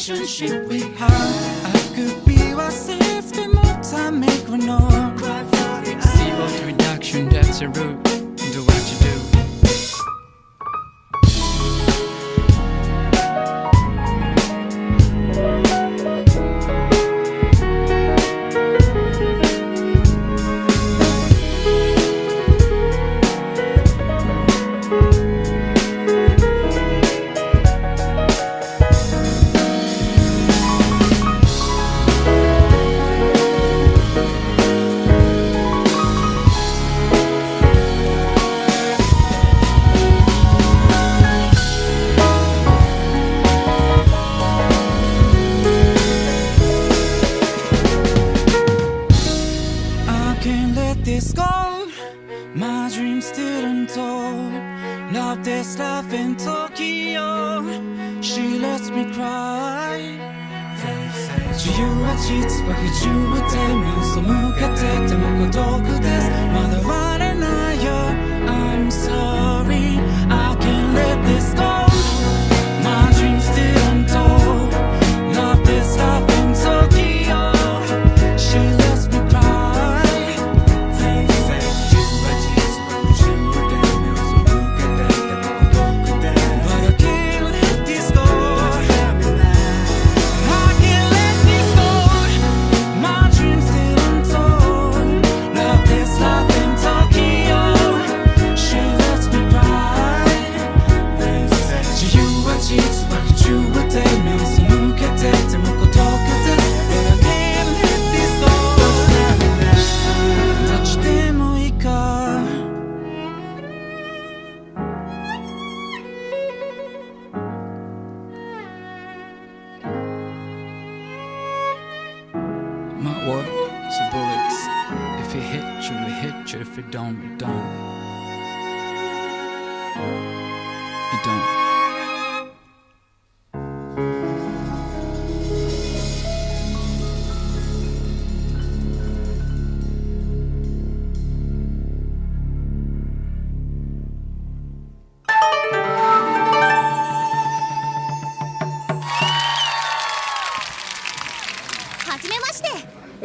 Relationship we have, I could be what's if the more time make we know. CO2 reduction, that's the route. Do what you do. this gold. My dreams still untold. Love this life in Tokyo. She lets me cry. 自由は実は不自由で目を背けてても孤独ですまだ終われないよ I'm sorry I can't let this go My dreams still untold Love this life in Tokyo She lets me cry 自由は実は不自由で目を背けてても孤独です But I can't let this go My dreams still untold Love this life in Tokyo She lets me cry 自由は実は不自由で目を背けてても孤独です But I can't let this go どっちでもいいかMy world is a bullet. If it hit you, it hit you. If it don't, it don't. It don't.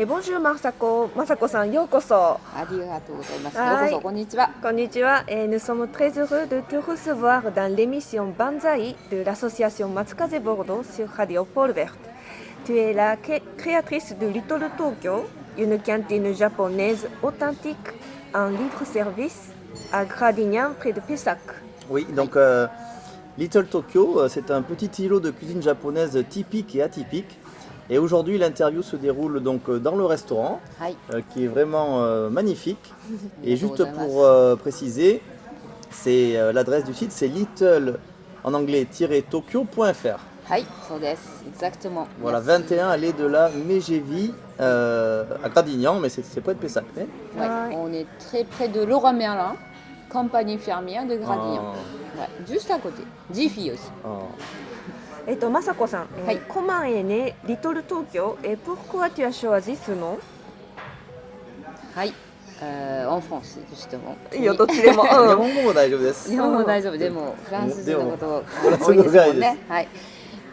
Bonjour まさこさんようこそ。ありがとうございます。ようこそこんにちは。こんにちは。Nous sommes très heureux de te recevoir dans l'émission Banzai de l'association Matsukaze Bordeaux sur Radio Pôle Verte. Tu es la créatrice de Little Tokyo, une cantine japonaise authentique en libre-service à Gradignan près de Pessac. Oui, donc Little Tokyo, c'est un petit îlot de cuisine japonaise typique et atypique. Et aujourd'hui, l'interview se déroule donc dans le restaurant, qui est vraiment magnifique. Et juste pour préciser, c'est l'adresse du site, c'est little en anglais-tokyo.fr. Oui, exactement. Voilà, 21 allée de la Megevi à Gradignan, mais c'est près de Pessac. Ouais, on est très près de Leroy Merlin, compagnie fermière de Gradignan. Ouais, juste à côté. 10 filles aussi. まさこさん、comment est né Little Tokyo et pourquoi tu as choisi ce nom? En français justement. いいよ、どっちでも。日本語も大丈夫です。日本語も大丈夫。でもフランス人のこと多いですもんね。はい。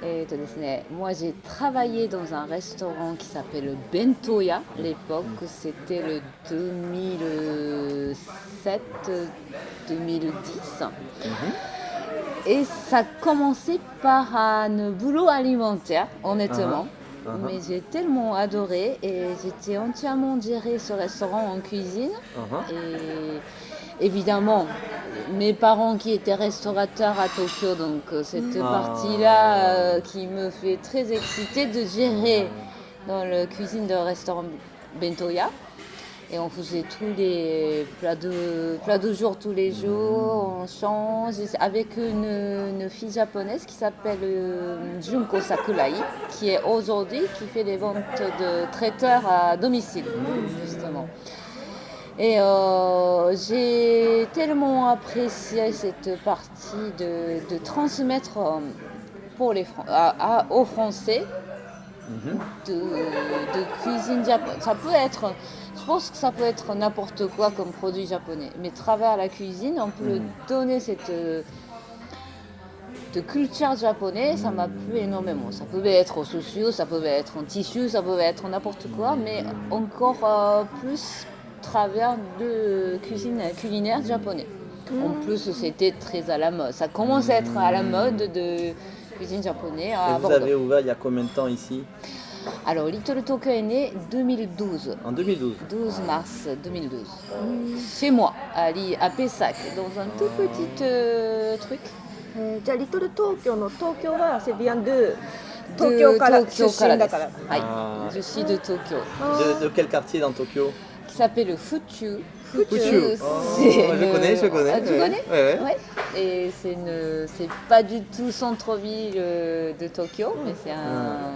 ですね、moi j'ai travaillé dans un restaurant qui s'appelle Bentoya. À l'époque, c'était le 2007-2010. Et ça a commencé par un boulot alimentaire, honnêtement. Mais j'ai tellement adoré et j'étais entièrement gérée ce restaurant en cuisine. Et évidemment, mes parents qui étaient restaurateurs à Tokyo, donc cette partie-là qui me fait très excitée de gérer dans la cuisine de restaurant Bentoya. Et on faisait tous les plats de jour tous les jours, on change avec une fille japonaise qui s'appelle Junko Sakurai, qui est aujourd'hui qui fait des ventes de traiteurs à domicile, justement. Et j'ai tellement apprécié cette partie de transmettre pour aux Français de cuisine japonaise. Ça peut être... Je pense que ça peut être n'importe quoi comme produit japonais, mais travers la cuisine, on peut donner cette de culture japonaise, ça m'a plu énormément. Ça pouvait être au sushi, ça pouvait être en tissu, ça pouvait être n'importe quoi, mais encore plus travers de culinaire japonais. En plus, c'était très à la mode. Ça commence à être à la mode de cuisine japonaise à Bordeaux. Et vous avez ouvert il y a combien de temps ici? Alors, Little Tokyo est né 2012. En 2012 12 mars 2012. Chez moi, à Pessac, dans un tout petit truc. Little Tokyo の東京はc'est bien de Tokyo から出身だから。Je suis de Tokyo. De quel quartier dans Tokyo? Qui s'appelle Fuchu. Fuchu. Je connais. Tu connais? Ouais. Et c'est pas du tout centre-ville de Tokyo, mais c'est un...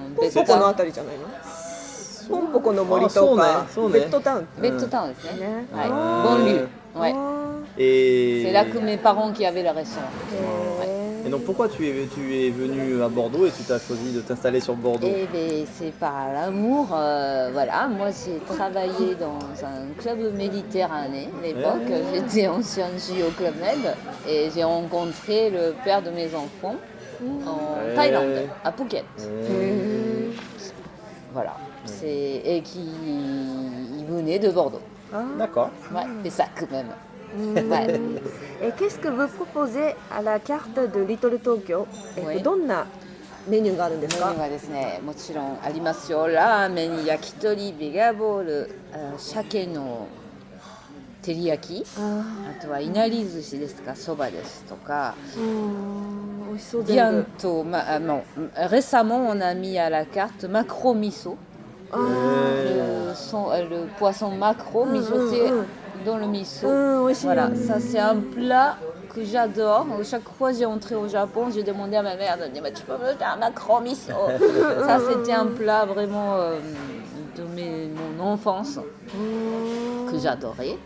ポンポコの森とか、そうね。ベッドタウン。ベッドタウンですね。はい。あーボンリュー。Ouais. Et... C'est là que mes parents qui avaient le restaurant. Et donc pourquoi tu es venu à Bordeaux et tu t'as choisi de t'installer sur Bordeaux? Et bien, c'est par l'amour. Voilà, moi j'ai travaillé dans un club méditerranéen à l'époque. J'étais ancienne au Club Med et j'ai rencontré le père de mes enfants en Thaïlande, à Phuket. Voilà. Et qui venait de Bordeaux. D'accord. Ouais, c'est ça quand même. Ouais. Et qu'est-ce que vous proposez à la carte de Little Tokyo? はいどんなメニューがあるんですか？メニューはですね、もちろんありますよ。ラーメン、焼き鳥、ベガボール、鮭の照り焼き、あとはいなり寿司ですとか、そばですとか。美味しそう全部。 Bientôt, non, récemment, on a mis à la carte macro miso. Le poisson macro mijoté dans le miso. Voilà, ça c'est un plat que j'adore. Chaque fois que j'ai entré au Japon, j'ai demandé à ma mère de dire tu peux me faire un macro miso. Ça c'était un plat vraiment de mon enfance que j'adorais.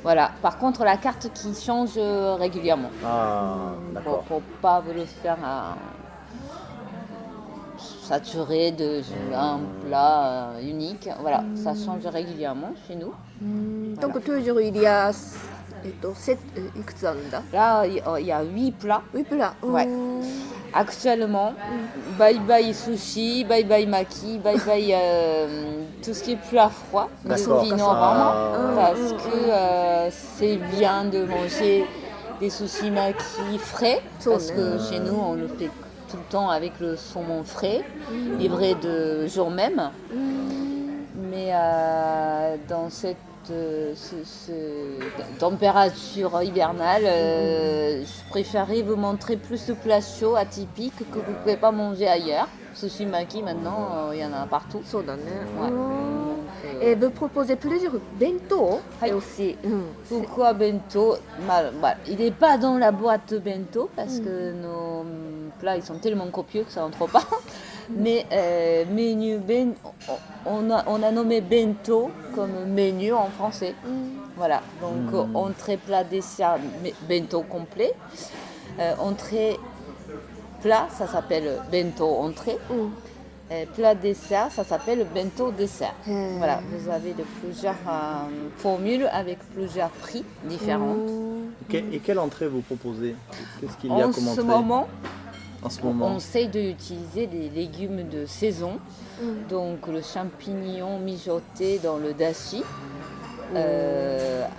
Voilà. Par contre, la carte qui change régulièrement. Ah, d'accord. Pour pas vous le faire saturé d'un plat unique. Voilà, ça change régulièrement chez nous. Donc toujours il y a いくつあるんだ？ Là, il y a 8 plats. 8 plats. Ouais. Actuellement, bye bye sushi, bye bye maki, bye bye tout ce qui est plat froid depuis novembre, parce que c'est bien de manger des sushis maki frais, parce que chez nous on le fait tout le temps avec le saumon frais, livré de jour même. Mais dans cette température hivernale, je préférais vous montrer plus de plats chauds atypiques que vous ne pouvez pas manger ailleurs. Sushi maki, maintenant, il y en a partout. Ouais. Et vous proposez plusieurs bento aussi. Pourquoi bento? Il n'est pas dans la boîte bento parce que nos plats ils sont tellement copieux que ça n'entre pas. Mais menu on a nommé bento comme menu en français. Voilà, donc entrée, plat, dessert, bento complet. Entrée, plat, ça s'appelle bento entrée. Plat dessert, ça s'appelle bento dessert. Voilà, vous avez de plusieurs formules avec plusieurs prix différents. Et quelle entrée vous proposez? Qu'est-ce qu'il y a comme entrée? En ce moment, on essaye d'utiliser des légumes de saison, donc le champignon mijoté dans le dashi,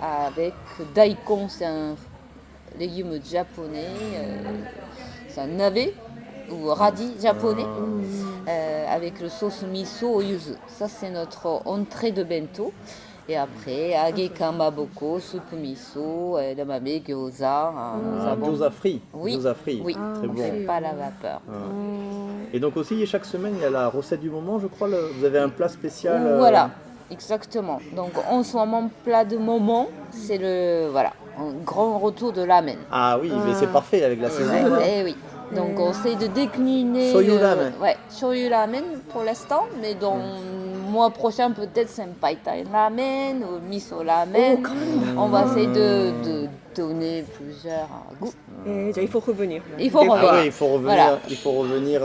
avec daikon, c'est un légume japonais, c'est un navet ou radis japonais, avec le sauce miso au yuzu. Ça c'est notre entrée de bento. Et après, age kamaboko, soupe miso, damame, gyoza. Gyoza frit. Oui, gyoza frit. Oui. Très bon. Pas à la vapeur. Et donc aussi, chaque semaine, il y a la recette du moment, je crois. Vous avez un plat spécial. Voilà, exactement. Donc en ce moment, plat de moment, c'est un grand retour de ramen. Ah oui, mais c'est parfait avec la saison. Oui. Donc on essaye de décliner. Shoyu ramen. Shoyu ramen pour l'instant, mais dans le mois prochain peut-être senpai ramen ou miso ramen. On va essayer de donner plusieurs goûts. Il faut revenir. Il faut revenir. Ah oui, il faut revenir, voilà. Il faut revenir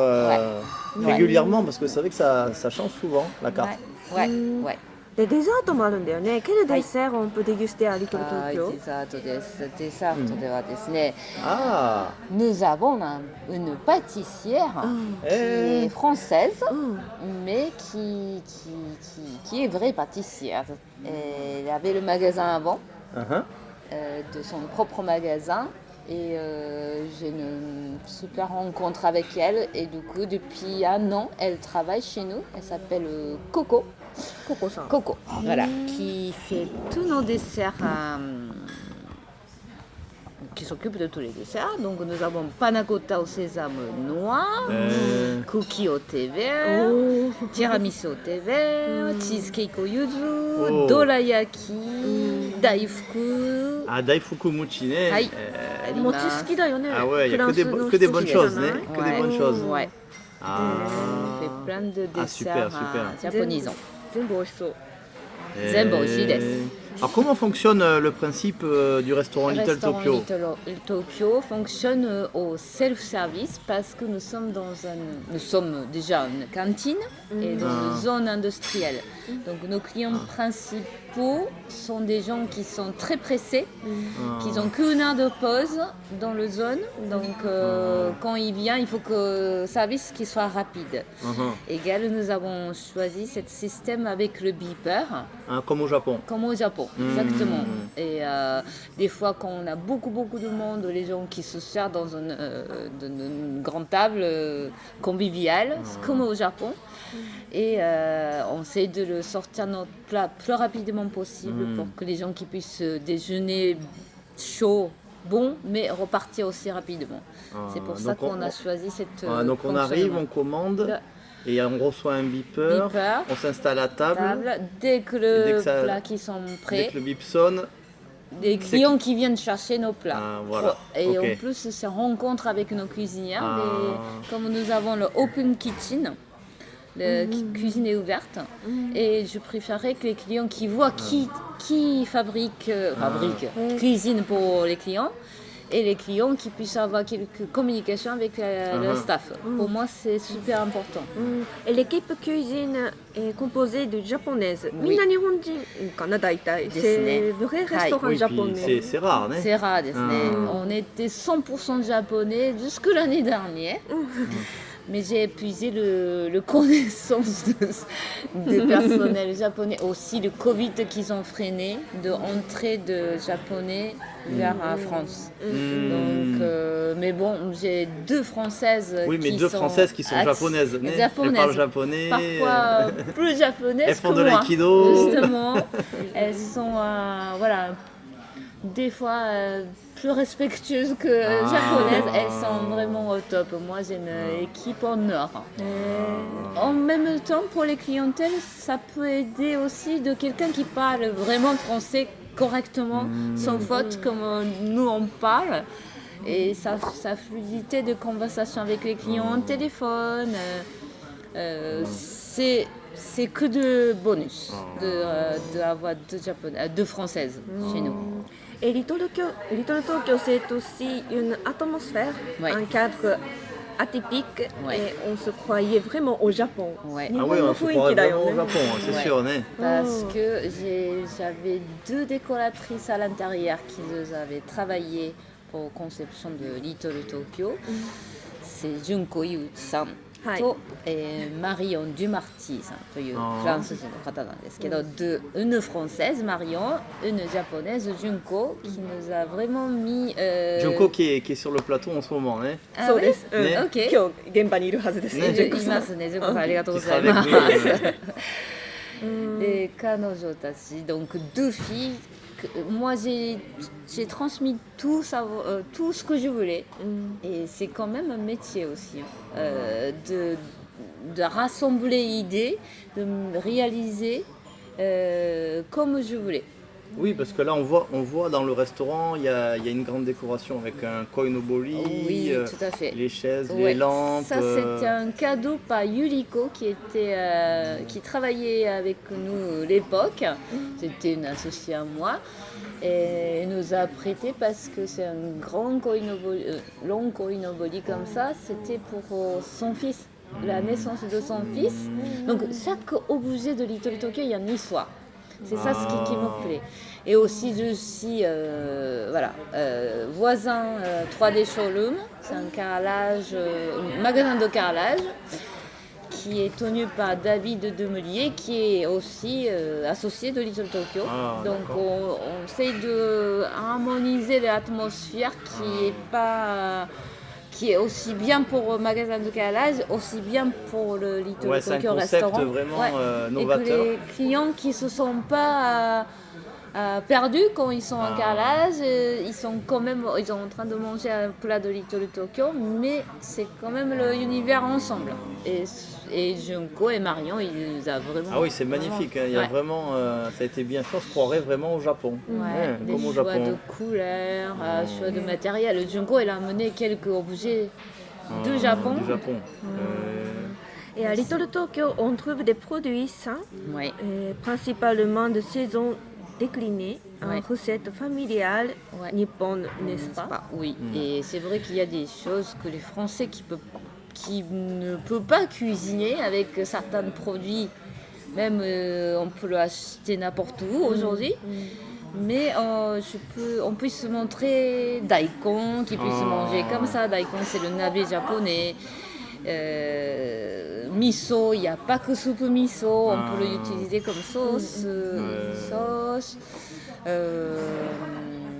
régulièrement parce que c'est vrai que ça change souvent la carte. Ouais. でデザートもあるんだよね。Quel dessert on peut déguster à Little Tokyo? デザートです。デザートではですね、Ah. nous avons une pâtissière qui est française, mais qui est vraie pâtissière. Elle avait le magasin avant, de son propre magasin. Et j'ai une super rencontre avec elle. Et du coup, depuis un an, elle travaille chez nous. Elle s'appelle Coco. Coco, voilà, qui fait tous nos desserts, qui s'occupe de tous les desserts. Donc nous avons panna cotta au sésame noir, cookie au thé vert, tiramisu au thé vert, cheesecake au yuzu, dorayaki, daifuku. Ah, daifuku mochi, né? Mochi好きだよね。Ah ouais, il y a que des bonnes choses, né? Que des bonnes choses. Ouais. On fait plein de desserts japonisants. 全部美味しそう。全部美味しいです。Alors comment fonctionne le principe du restaurant Le Little restaurant Tokyo? Little Tokyo fonctionne au self-service parce que nous sommes déjà une cantine et dans une zone industrielle. Donc nos clients principaux sont des gens qui sont très pressés, qui n'ont qu'une heure de pause dans le zone. Donc quand il vient, il faut que le service qui soit rapide. Également, nous avons choisi ce système avec le beeper. Comme au Japon. Comme au Japon, exactement. Et des fois, quand on a beaucoup de monde, les gens qui se servent dans une grande table conviviale, comme au Japon. Et on essaie de le sortir notre plat le plus rapidement possible pour que les gens qui puissent déjeuner chaud, bon, mais repartir aussi rapidement. C'est pour ça qu'on a choisi cette donc on arrive, on commande. Et on reçoit un beeper, on s'installe à table. Dès que le plat qui sont prêts, dès que le bip sonne, des clients qui viennent chercher nos plats. Voilà. Et en plus, c'est rencontre avec nos cuisinières. Comme nous avons le open kitchen, la cuisine est ouverte. Et je préférerais que les clients qui voient qui cuisine pour les clients. Et les clients qui puissent avoir quelques communications avec le staff. Pour moi, c'est super important. Et l'équipe cuisine est composée de japonaises. Oui. Minna Nihonjin kana daitai. C'est vrai restaurant japonais. C'est rare, né? C'est rare, on était 100% japonais jusque l'année dernière. Mais j'ai épuisé le connaissance des personnels japonais. Aussi le Covid qu'ils ont freiné de entrée de japonais vers la France. Donc, mais bon, j'ai deux Françaises Françaises qui sont japonaises. Elles parlent japonais. Parfois plus japonaises elles font que de moi. l'aïkido. Justement, elles sont des fois plus respectueuses que japonaises. Elles sont vraiment au top. Moi, j'ai une équipe en or. En même temps, pour les clientèles, ça peut aider aussi de quelqu'un qui parle vraiment français correctement, sans faute, comme nous on parle. Et sa fluidité de conversation avec les clients au téléphone, c'est que de bonus d'avoir deux Françaises chez nous. Et Little Tokyo, c'est aussi une atmosphère, un cadre atypique, et on se croyait vraiment au Japon. On se croirait vraiment au Japon, c'est sûr. Parce que j'avais deux décoratrices à l'intérieur qui avaient travaillé pour la conception de Little Tokyo. C'est Junko Yu-san. と、Marion Dumarty さんというフランス人の方なんですけど、une française Marion, une japonaise Junko qui nous a vraiment mis Junko qui est sur le plateau en ce moment, né? そうです。OK。今日現場にいるはずですね。いますね。Junkoさんありがとうございます。Et 彼女たち donc deux filles. Moi, j'ai transmis tout ce que je voulais. Et c'est quand même un métier aussi, de rassembler idées, de réaliser comme je voulais. Oui, parce que là, on voit dans le restaurant, il y a une grande décoration avec un koinobori, tout à fait. Les chaises, les lampes. Ça, c'était un cadeau par Yuriko qui travaillait avec nous à l'époque. C'était une associée à moi. Et elle nous a prêté parce que c'est un grand long koinobori comme ça. C'était pour son fils, la naissance de son fils. Donc, chaque objet de Little Tokyo, il y a une histoire. C'est ça ce qui me plaît. Et aussi, je suis voisin 3D Showroom. C'est un magasin de carrelage qui est tenu par David Demelier, qui est aussi associé de Little Tokyo. Donc on essaie de harmoniser l'atmosphère qui est aussi bien pour le magasin de carrelage, aussi bien pour le Little Tokyo restaurant. C'est un concept vraiment novateur. Et que les clients qui ne se sont pas perdus quand ils sont en carrelage, ils sont en train de manger un plat de Little Tokyo, mais c'est quand même l'univers ensemble. Et Junko et Marion, ils nous a vraiment... Ah oui, c'est magnifique. Il y a vraiment, ça a été bien fait. On se croirait vraiment au Japon. Les comme au choix Japon. de couleurs, choix de matériel. Junko, elle a amené quelques objets du Japon. Et à Little Tokyo, on trouve des produits sains, Oui. principalement de saison déclinée en Ouais. recettes familiales Ouais. nippones, n'est-ce pas? Oui, et c'est vrai qu'il y a des choses que les Français qui ne peuvent pas cuisiner avec certains produits. Même on peut l'acheter n'importe où aujourd'hui. Mais on peut se montrer daikon qui puisse se manger comme ça. Daikon, c'est le navet japonais. Miso, il n'y a pas que soupe miso, on peut l'utiliser comme sauce.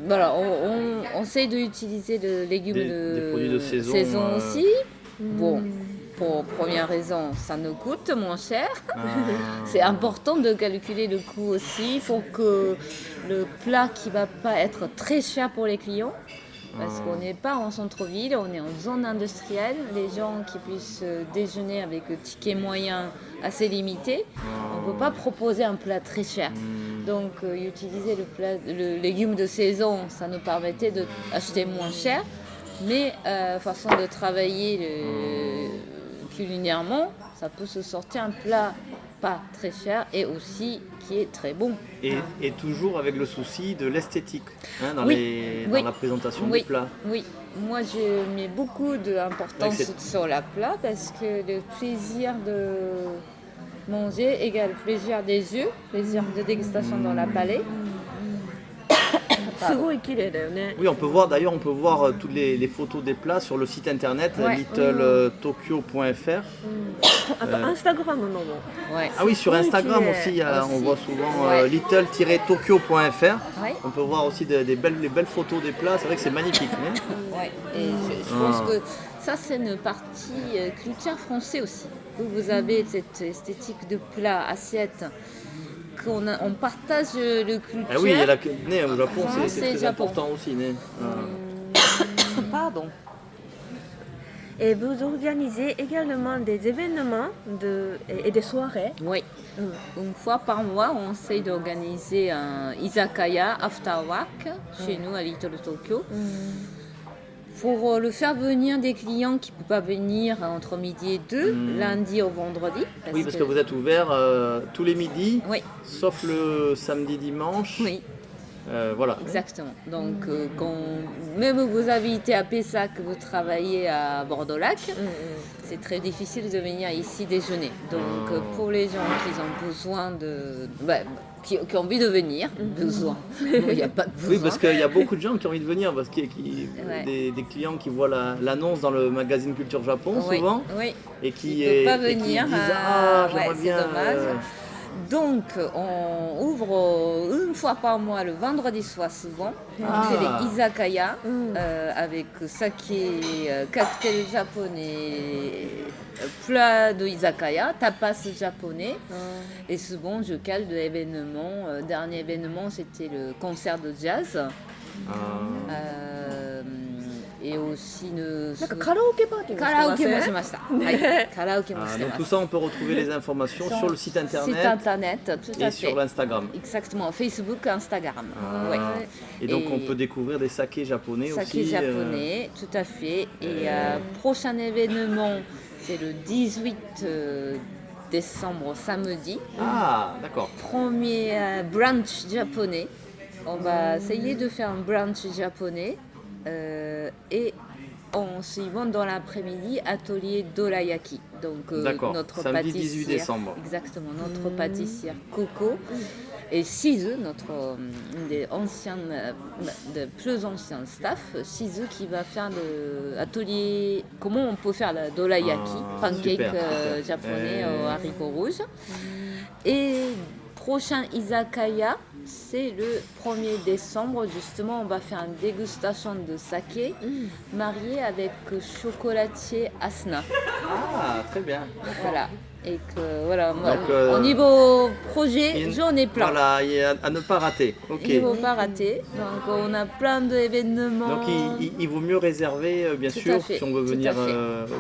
Voilà, on essaie d'utiliser des légumes des produits de saison aussi. Bon, pour première raison, ça nous coûte moins cher. C'est important de calculer le coût aussi pour que le plat qui ne va pas être très cher pour les clients. Parce qu'on n'est pas en centre-ville, on est en zone industrielle. Les gens qui puissent déjeuner avec un ticket moyen assez limité, on ne peut pas proposer un plat très cher. Donc utiliser le légume de saison, ça nous permettait d'acheter moins cher. Mais façon de travailler culinairement, ça peut se sortir un plat pas très cher et aussi qui est très bon. Et toujours avec le souci de l'esthétique dans la présentation du plat. Oui, moi je mets beaucoup d'importance sur la plat parce que le plaisir de manger égale plaisir des yeux, plaisir de dégustation dans la palais. Oui, on peut voir toutes les photos des plats sur le site internet littletokyo.fr. Instagram, Ah oui, sur Instagram aussi, on voit souvent little-tokyo.fr. On peut voir aussi des belles photos des plats. C'est vrai que c'est magnifique. Et je pense que ça, c'est une partie culture française aussi. Vous avez cette esthétique de plat, assiette. On partage le culture. Ah oui, il y a au Japon, c'est très important aussi. Pardon. Et vous organisez également des événements et des soirées. Oui. Une fois par mois, on essaie d'organiser un izakaya after work chez nous à Little Tokyo. Pour le faire venir des clients qui ne peuvent pas venir entre midi et 2, lundi au vendredi. Parce que vous êtes ouvert tous les midis, sauf le samedi, dimanche. Oui. Voilà. Exactement. Donc, quand même vous habitez à Pessac, que vous travaillez à Bordeaux-Lac, c'est très difficile de venir ici déjeuner. Donc, pour les gens qui ont besoin qui ont envie de venir, besoin. Il n'y a pas de besoin. Oui, parce qu'il y a beaucoup de gens qui ont envie de venir, parce qu'il y a des clients qui voient l'annonce dans le magazine Culture Japon souvent, et qui ne peuvent pas venir. Et qui disent, j'aimerais bien. C'est dommage. Donc, on ouvre une fois par mois, le vendredi soir souvent. On fait les izakaya avec saké, cocktail japonais, plat de izakaya, tapas japonais. Et souvent, je cale de l'événement. Dernier événement, c'était le concert de jazz. Et aussi karaoke party. Donc tout ça, on peut retrouver les informations sur le site internet, tout à fait. Sur l'Instagram. Exactement, Facebook, Instagram. Et donc on peut découvrir des sakés japonais aussi. Sakés japonais, tout à fait. Et prochain événement, c'est le 18 décembre, samedi. Ah, d'accord. Premier brunch japonais. On va essayer de faire un brunch japonais. Et en suivant dans l'après-midi, atelier dorayaki. Donc notre samedi pâtissière, 18 décembre. Exactement, notre pâtissière Coco et Shizu, notre des plus anciens staff, Shizu qui va faire l'atelier comment on peut faire la dorayaki, pancake japonais aux haricots rouges. Et prochain izakaya, c'est le 1er décembre. Justement, on va faire une dégustation de saké marié avec chocolatier Asna. Ah, très bien. Voilà. Et que, voilà, donc, au niveau projet, j'en ai plein. Voilà, à ne pas rater. Il ne faut pas rater. Donc, on a plein d'événements. Donc, il vaut mieux réserver, bien sûr, si on veut venir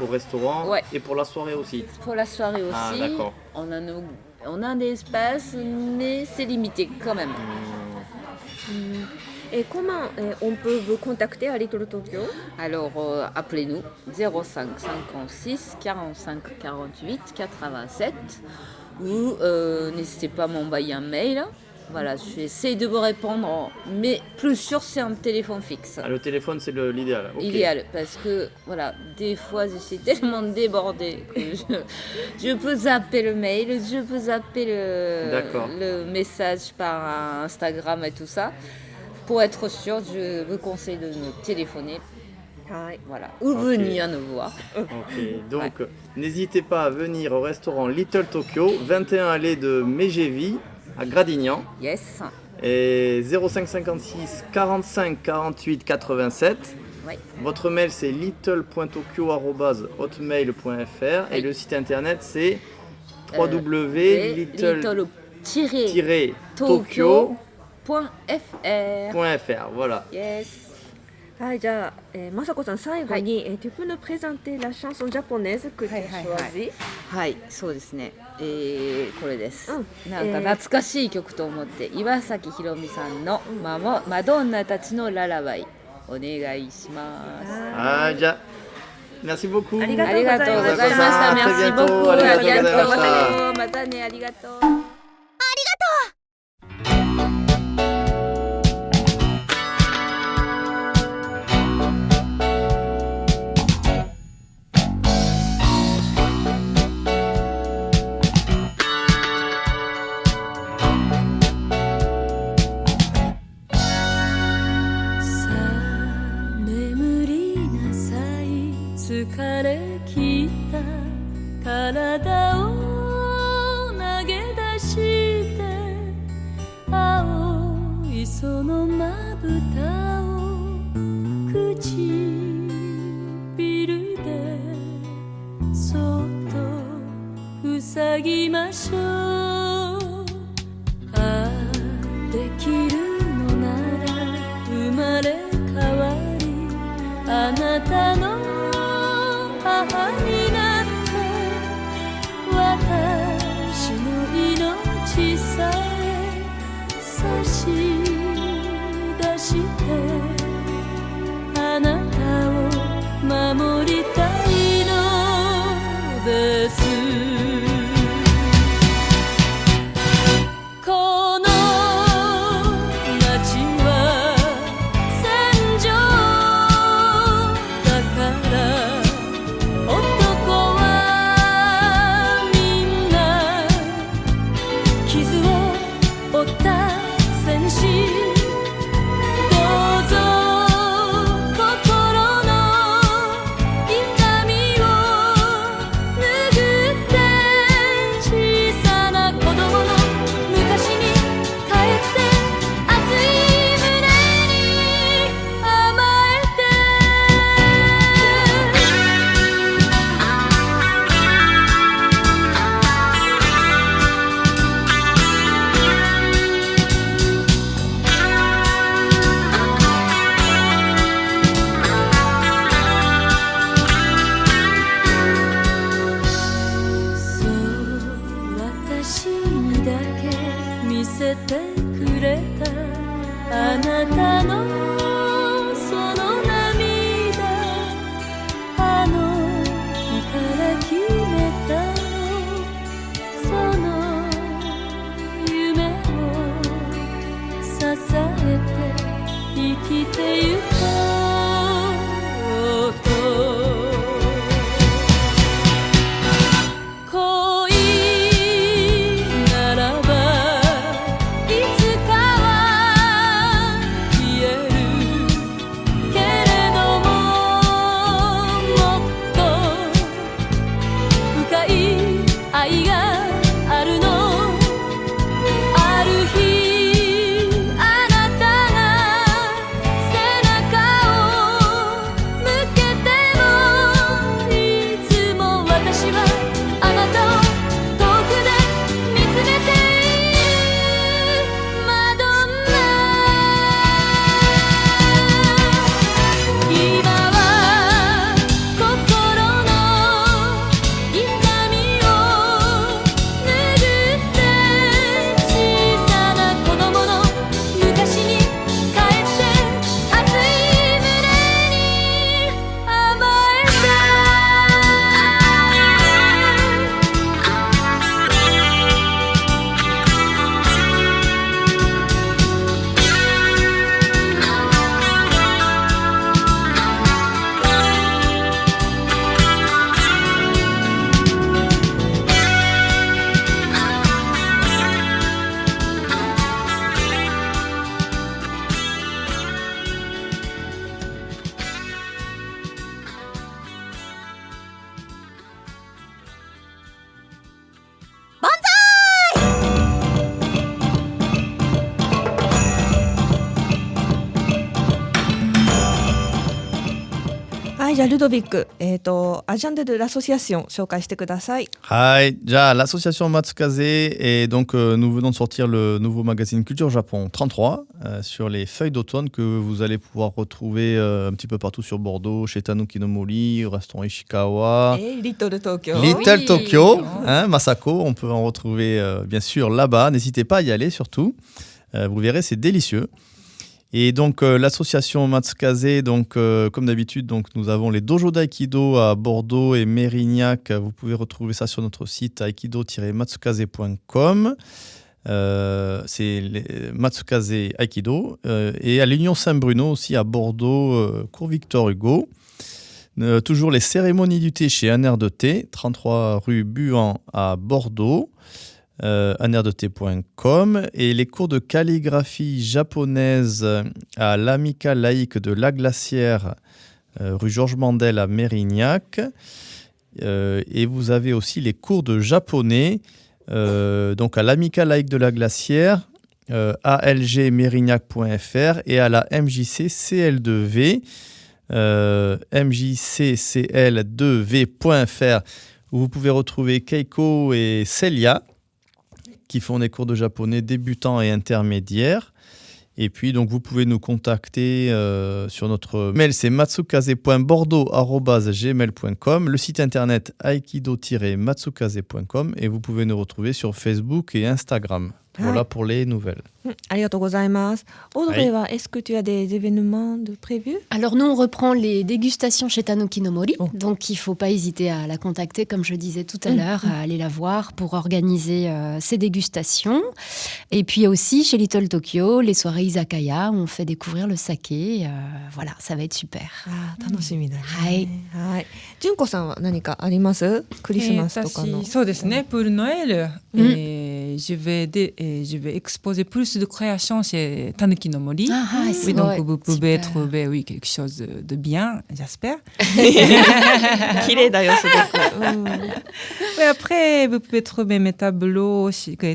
au restaurant. Et pour la soirée aussi. Pour la soirée aussi. Ah, d'accord. On a des espaces, mais c'est limité quand même. Et comment on peut vous contacter à Little Tokyo? Alors, appelez-nous 05 56 45 48 87 ou n'hésitez pas à m'envoyer un mail. Voilà, j'essaie de vous répondre, mais plus sûr, c'est un téléphone fixe. Ah, le téléphone, c'est l'idéal. Okay. Idéal, parce que, voilà, des fois, je suis tellement débordée que je peux zapper le mail, je peux zapper le message par Instagram et tout ça. Pour être sûr, je vous conseille de nous téléphoner. Voilà, ou venir nous voir. Ok, donc n'hésitez pas à venir au restaurant Little Tokyo, 21 allée de Megevi, à Gradignan. Yes. Et 05 56 45 48 87. Oui. Votre mail c'est little.tokyo@hotmail.fr et le site internet c'est www.little-tokyo.fr. Voilà. Yes. はい、じゃあ、まさこさん最後に、tu peux nous présenter la chanson japonaise que tu as choisie? はい、そうですね。これです。なんか懐かしい曲と思って岩崎宏美さんのマドンナたちのララバイお願いします。はい、じゃあ merci beaucoup. ありがとうございました。Merci beaucoup. ありがとう。またね。ありがとう。疲れ切った体を投げ出して青いそのまぶたを唇でそっと塞ぎましょうああできるのなら生まれ変わりあなたの母になって私の命さえ差し出してあなたを守りたいのですこの街は戦場だからあなたのその涙あの日から決めたその夢を支えて生きてゆこうとならばいつかは消えるはい、じゃあルドビック、アジャンデ・de l'association 紹介してください。はい、じゃあl'association Matsukaze, et donc nous venons de sortir le nouveau magazine Culture Japon 33 sur les feuilles d'automne que vous allez pouvoir retrouver un petit peu partout sur Bordeaux, chez Tanuki no Mori, au restaurant Ishikawa. Et Little Tokyo. Little Tokyo, hein, Masako, on peut en retrouver bien sûr là-bas. N'hésitez pas à y aller surtout. Vous verrez, c'est délicieux. Et donc l'association Matsukaze, donc comme d'habitude, donc nous avons les dojos d'aïkido à Bordeaux et Mérignac. Vous pouvez retrouver ça sur notre site aikido-matsukaze.com. C'est Matsukaze Aikido. Et à l'Union Saint-Bruno aussi à Bordeaux, cours Victor Hugo. Toujours les cérémonies du thé chez Un Air de Thé, 33 rue Buan à Bordeaux. unairdethé.com, et les cours de calligraphie japonaise à l'Amicale laïque de La Glacière, rue Georges Mandel à Mérignac. Et vous avez aussi les cours de japonais donc à l'Amicale laïque de La Glacière, algmérignac.fr, et à la MJC CL2V, mjccl2v.fr, où vous pouvez retrouver Keiko et Celia, qui font des cours de japonais débutants et intermédiaires. Et puis, donc, vous pouvez nous contacter sur notre mail, c'est matsukaze.bordeaux@gmail.com, le site internet aikido-matsukaze.com, et vous pouvez nous retrouver sur Facebook et Instagram. Voilà pour les nouvelles. ありがとうございます。オードレイは、est-ce que tu as des événements de prévus? Alors nous, on reprend les dégustations chez Tanuki no Mori, donc il ne faut pas hésiter à la contacter, comme je disais tout à l'heure, à aller la voir pour organiser ces dégustations. Et puis aussi chez Little Tokyo, les soirées izakaya, où on fait découvrir le saké. Voilà, ça va être super. 楽しみだね。はい。はい。純子さんは何かあります？クリスマスとかの。そうですね、pour Noël, je vais exposer plus de créations chez Tanuki no Mori. Oui, donc vous pouvez trouver quelque chose de bien, j'espère. 綺麗だよすごく。Mais après, vous pouvez trouver mes tableaux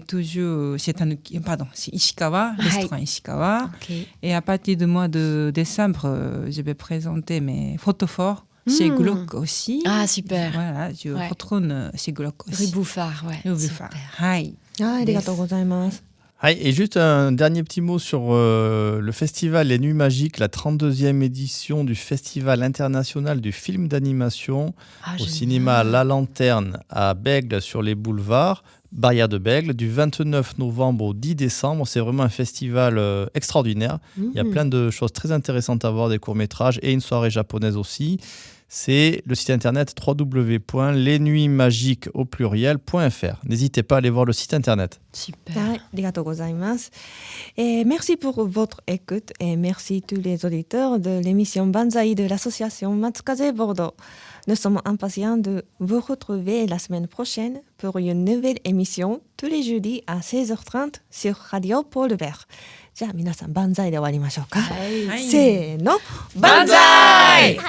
toujours chez chez Ishikawa, restaurant Ishikawa. Et à partir du mois de décembre, je vais présenter mes photophores chez Glock aussi. Ah, super. Voilà, je retourne chez Glock aussi. Rue Bouffard, ouais. Rue Bouffard. Hi. ありがとうございます。Et juste un dernier petit mot sur le festival Les Nuits Magiques, la 32e édition du Festival international du film d'animation au cinéma La Lanterne à Bègles sur les boulevards, Barrière de Bègles, du 29 novembre au 10 décembre. C'est vraiment un festival extraordinaire. Il y a plein de choses très intéressantes à voir, des courts-métrages et une soirée japonaise aussi. C'est le site internet www.lesnuitsmagiques.fr. N'hésitez pas à aller voir le site internet. Super. はい、ありがとうございます。Merci pour votre écoute et merci tous les auditeurs de l'émission Banzai de l'association Matsukaze Bordeaux. Nous sommes impatients de vous retrouver la semaine prochaine pour une nouvelle émission tous les jeudis à 16h30 sur Radio Pôle Vert. じゃあ皆さん万歳で終わりましょうか。せーの、万歳！さようなら。